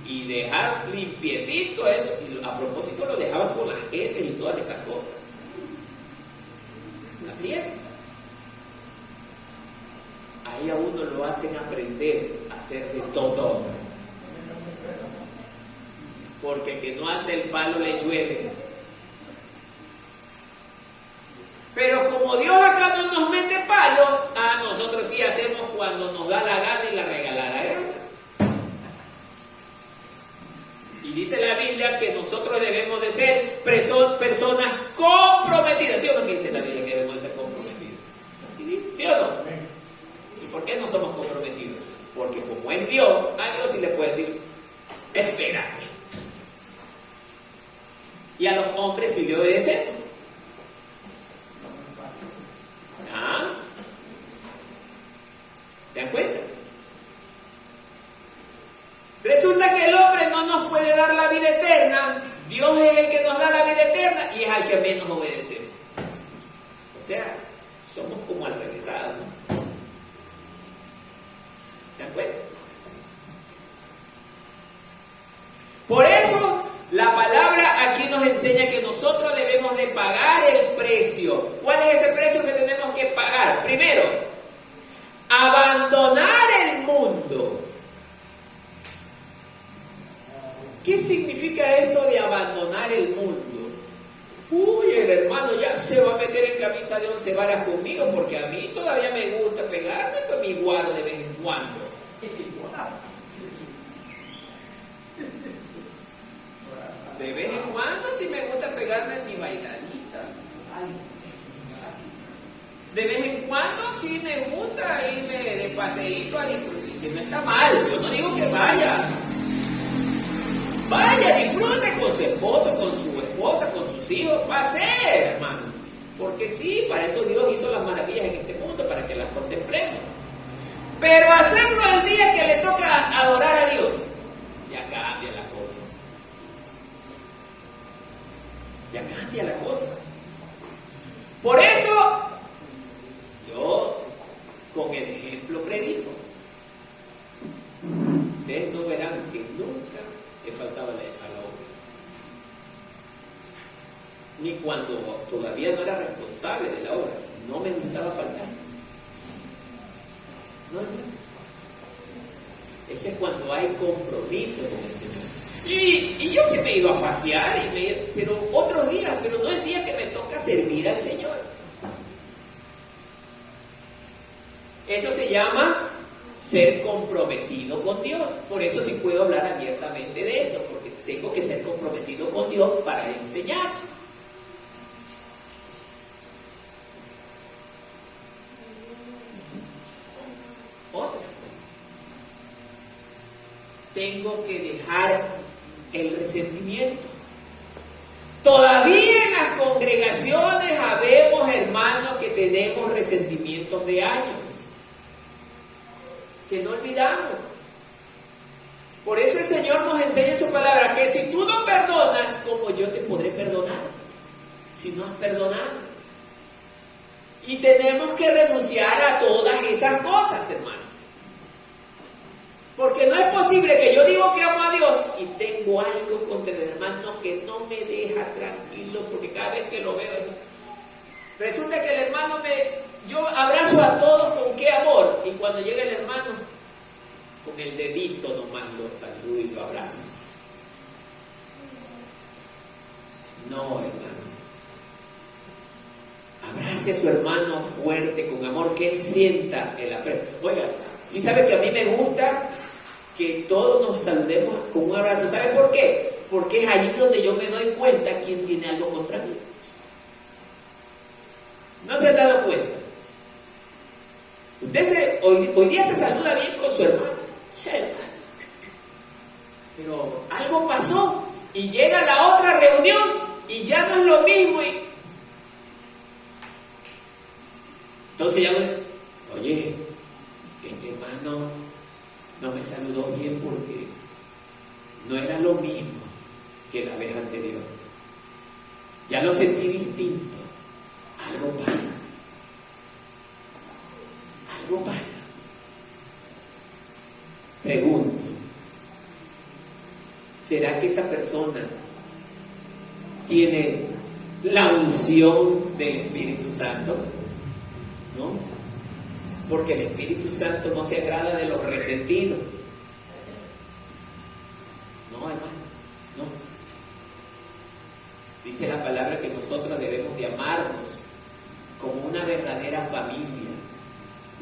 y dejar limpiecito eso, y a propósito lo dejaban con las heces y todas esas cosas. Así es. Ahí a uno lo hacen aprender a hacer de todo, porque el que no hace el palo le llueve. Pero como Dios acá no nos mete palo, a nosotros sí hacemos cuando nos da la gana y la regalada gana. Y dice la Biblia que nosotros debemos de ser personas comprometidas. ¿Sí o no que dice la Biblia que debemos de ser comprometidos? Así dice, ¿sí o no? ¿Y por qué no somos comprometidos? Porque como es Dios, a Dios sí le puede decir, espera. Y a los hombres sí le obedecemos. ¿Se dan cuenta? Resulta que el hombre no nos puede dar la vida eterna. Dios es el que nos da la vida eterna y es al que menos obedecemos. O sea, somos como al regresado, ¿no? ¿Se dan cuenta? Por eso la palabra aquí nos enseña que nosotros debemos de pagar el precio. ¿Cuál es ese precio que tenemos que pagar? Primero, abandonar el mundo. ¿Qué significa esto de abandonar el mundo? Uy, el hermano ya se va a meter en camisa de 11 varas conmigo, porque a mí todavía me gusta pegarme con mi guaro de vez en cuando. paseíto ahí, que no está mal, yo no digo que vaya. Vaya, disfrute con su esposo, con su esposa, con sus hijos, pasee, hermano. Porque sí, para eso Dios hizo las maravillas en este mundo, para que las contemplemos. Pero hacerlo el día que le toca adorar a Dios, ya cambia la cosa. Ya cambia la cosa. Por eso, yo con el ejemplo predico. Ustedes no verán que nunca he faltado a la obra. Ni cuando todavía no era responsable de la obra, no me gustaba faltar. No. Eso es cuando hay compromiso con el Señor. Y yo se me iba a pasear, pero otros días, pero no el día que me toca servir al Señor. Eso se llama ser comprometido con Dios. Por eso sí puedo hablar abiertamente de esto, porque tengo que ser comprometido con Dios para enseñar. Otra. Tengo que dejar el resentimiento. Todavía en las congregaciones habemos hermanos que tenemos resentimientos de años, que no olvidamos. Por eso el Señor nos enseña en su palabra que si tú no perdonas, como yo te podré perdonar, si no has perdonado. Y tenemos que renunciar a todas esas cosas, hermano. Porque no es posible que yo digo que amo a Dios y tengo algo contra el hermano que no me deja tranquilo, porque cada vez que lo veo, resulta que el hermano yo abrazo a todos con qué amor, y cuando llega el hermano, con el dedito nomás lo saludo y lo abrazo. No, hermano. Abrace a su hermano fuerte, con amor, que él sienta el aprecio. Oiga, si sabe que a mí me gusta que todos nos saludemos con un abrazo. ¿Sabe por qué? Porque es allí donde yo me doy cuenta quién tiene algo contra mí. ¿No se han dado cuenta? Usted hoy día se saluda bien con su hermano. Ya, hermano. Pero algo pasó y llega la otra reunión y ya no es lo mismo. Entonces ya oye, este hermano no me saludó bien porque no era lo mismo que la vez anterior. Ya lo sentí distinto. Algo pasa. Algo pasa. Pregunto, ¿será que esa persona tiene la unción del Espíritu Santo? ¿No? Porque el Espíritu Santo no se agrada de los resentidos. No, hermano, no. Dice la palabra que nosotros debemos de amarnos como una verdadera familia.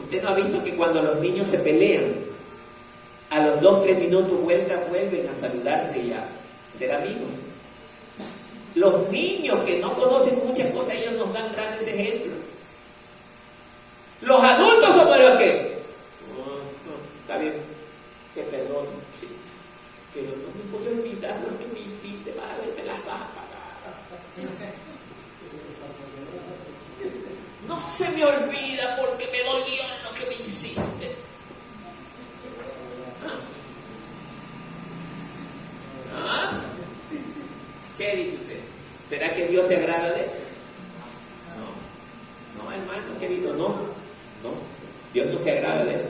Usted no ha visto que cuando los niños se pelean, a los 2-3 minutos vuelven a saludarse y a ser amigos. Los niños que no conocen muchas cosas, ellos nos dan grandes ejemplos. Los adultos somos los que está bien, te perdono, sí, pero no me puedo olvidar lo que me hiciste, madre, me las vas a pagar. No se me olvida porque me dolió lo que me hiciste. ¿Qué dice usted? ¿Será que Dios se agrada de eso? No, hermano querido, no. Dios no se agrada de eso.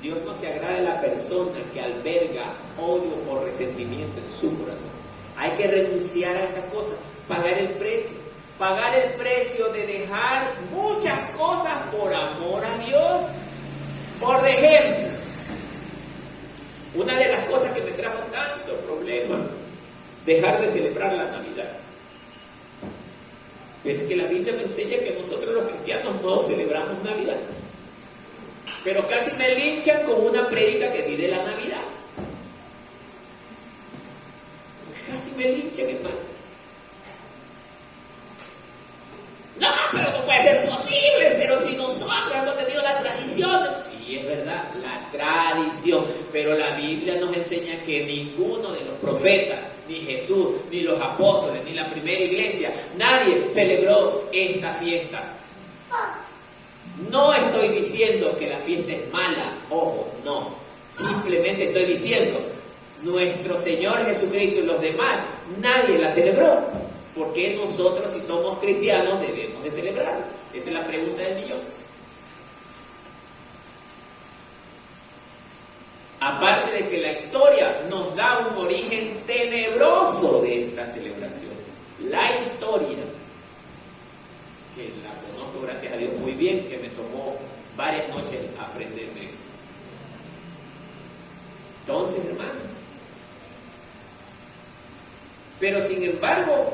Dios no se agrada de la persona que alberga odio o resentimiento en su corazón. Hay que renunciar a esas cosas, pagar el precio de dejar muchas cosas por amor a Dios. Por ejemplo, una de las cosas que me trajo tanto problema, dejar de celebrar la Navidad. Pero es que la Biblia me enseña que nosotros los cristianos no celebramos Navidad. Pero casi me linchan con una prédica que di de la Navidad. Casi me linchan, hermano. No, pero no puede ser posible. Pero si nosotros hemos tenido la tradición. Sí, es es verdad, la tradición. Pero la Biblia nos enseña que ninguno de los profetas, ni Jesús, ni los apóstoles, ni la primera iglesia, nadie celebró esta fiesta. No estoy diciendo que la fiesta es mala, ojo, no. Simplemente estoy diciendo, nuestro Señor Jesucristo y los demás, nadie la celebró. ¿Por qué nosotros, si somos cristianos, debemos de celebrarla? Esa es la pregunta del millón. Aparte de que la historia nos da un origen tenebroso de esta celebración. La historia, que la conozco gracias a Dios muy bien, que me tomó varias noches aprender de esto. Entonces, hermanos, pero sin embargo,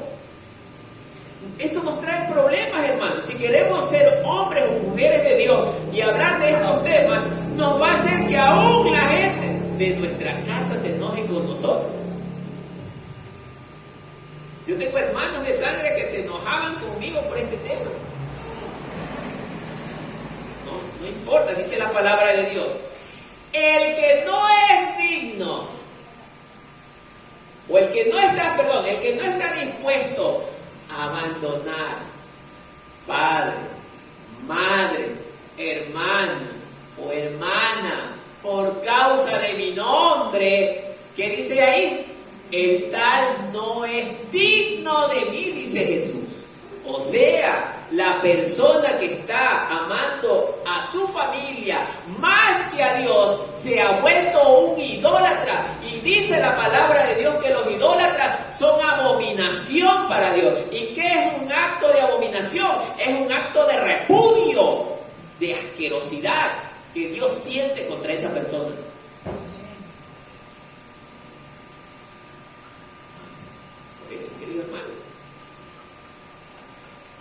esto nos trae problemas, hermanos. Si queremos ser hombres o mujeres de Dios y hablar de estos temas, nos va a hacer que aún la gente de nuestra casa se enoje con nosotros. Yo tengo hermanos de sangre que se enojaban conmigo por este tema. No importa, dice la palabra de Dios. El que no es digno, o el que no está dispuesto a abandonar padre, madre, hermano o hermana por causa de mi nombre, ¿qué dice ahí? El tal no es digno de mí, dice Jesús. O sea, la persona que está amando a su familia más que a Dios se ha vuelto un idólatra. Y dice la palabra de Dios que los idólatras son abominación para Dios. ¿Y qué es un acto de abominación? Es un acto de repudio, de asquerosidad que Dios siente contra esa persona. Por eso, querido hermano,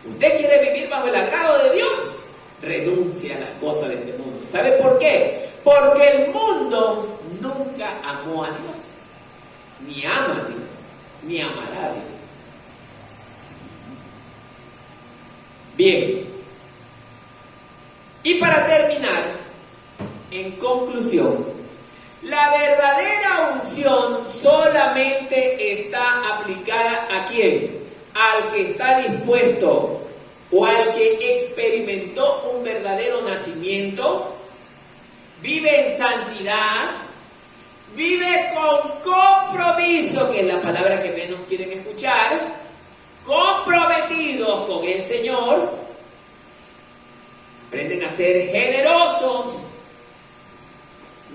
¿usted quiere vivir bajo el agrado de Dios? Renuncie a las cosas de este mundo. ¿Sabe por qué? Porque el mundo nunca amó a Dios, ni ama a Dios, ni amará a Dios. Bien. Y para terminar, en conclusión, la verdadera unción solamente está aplicada ¿a quién? Al que está dispuesto o al que experimentó un verdadero nacimiento, vive en santidad, vive con compromiso, que es la palabra que menos quieren escuchar, comprometidos con el Señor, aprenden a ser generosos,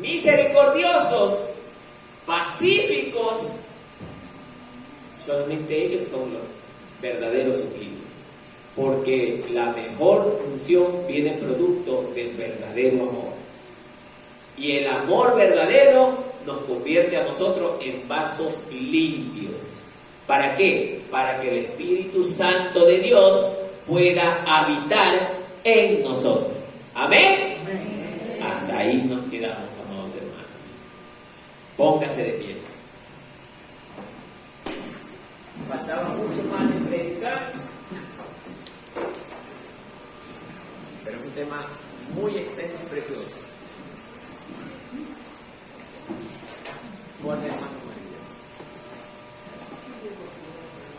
misericordiosos, pacíficos. Solamente ellos son los verdaderos ungidos, porque la mejor unción viene producto del verdadero amor, y el amor verdadero nos convierte a nosotros en vasos limpios. ¿Para qué? Para que el Espíritu Santo de Dios pueda habitar en nosotros. ¿Amén? Amén. Hasta ahí nos quedamos, amados hermanos. Póngase de pie. Faltaba mucho más de predicar, pero es un tema muy extenso y precioso. Bueno, hermano.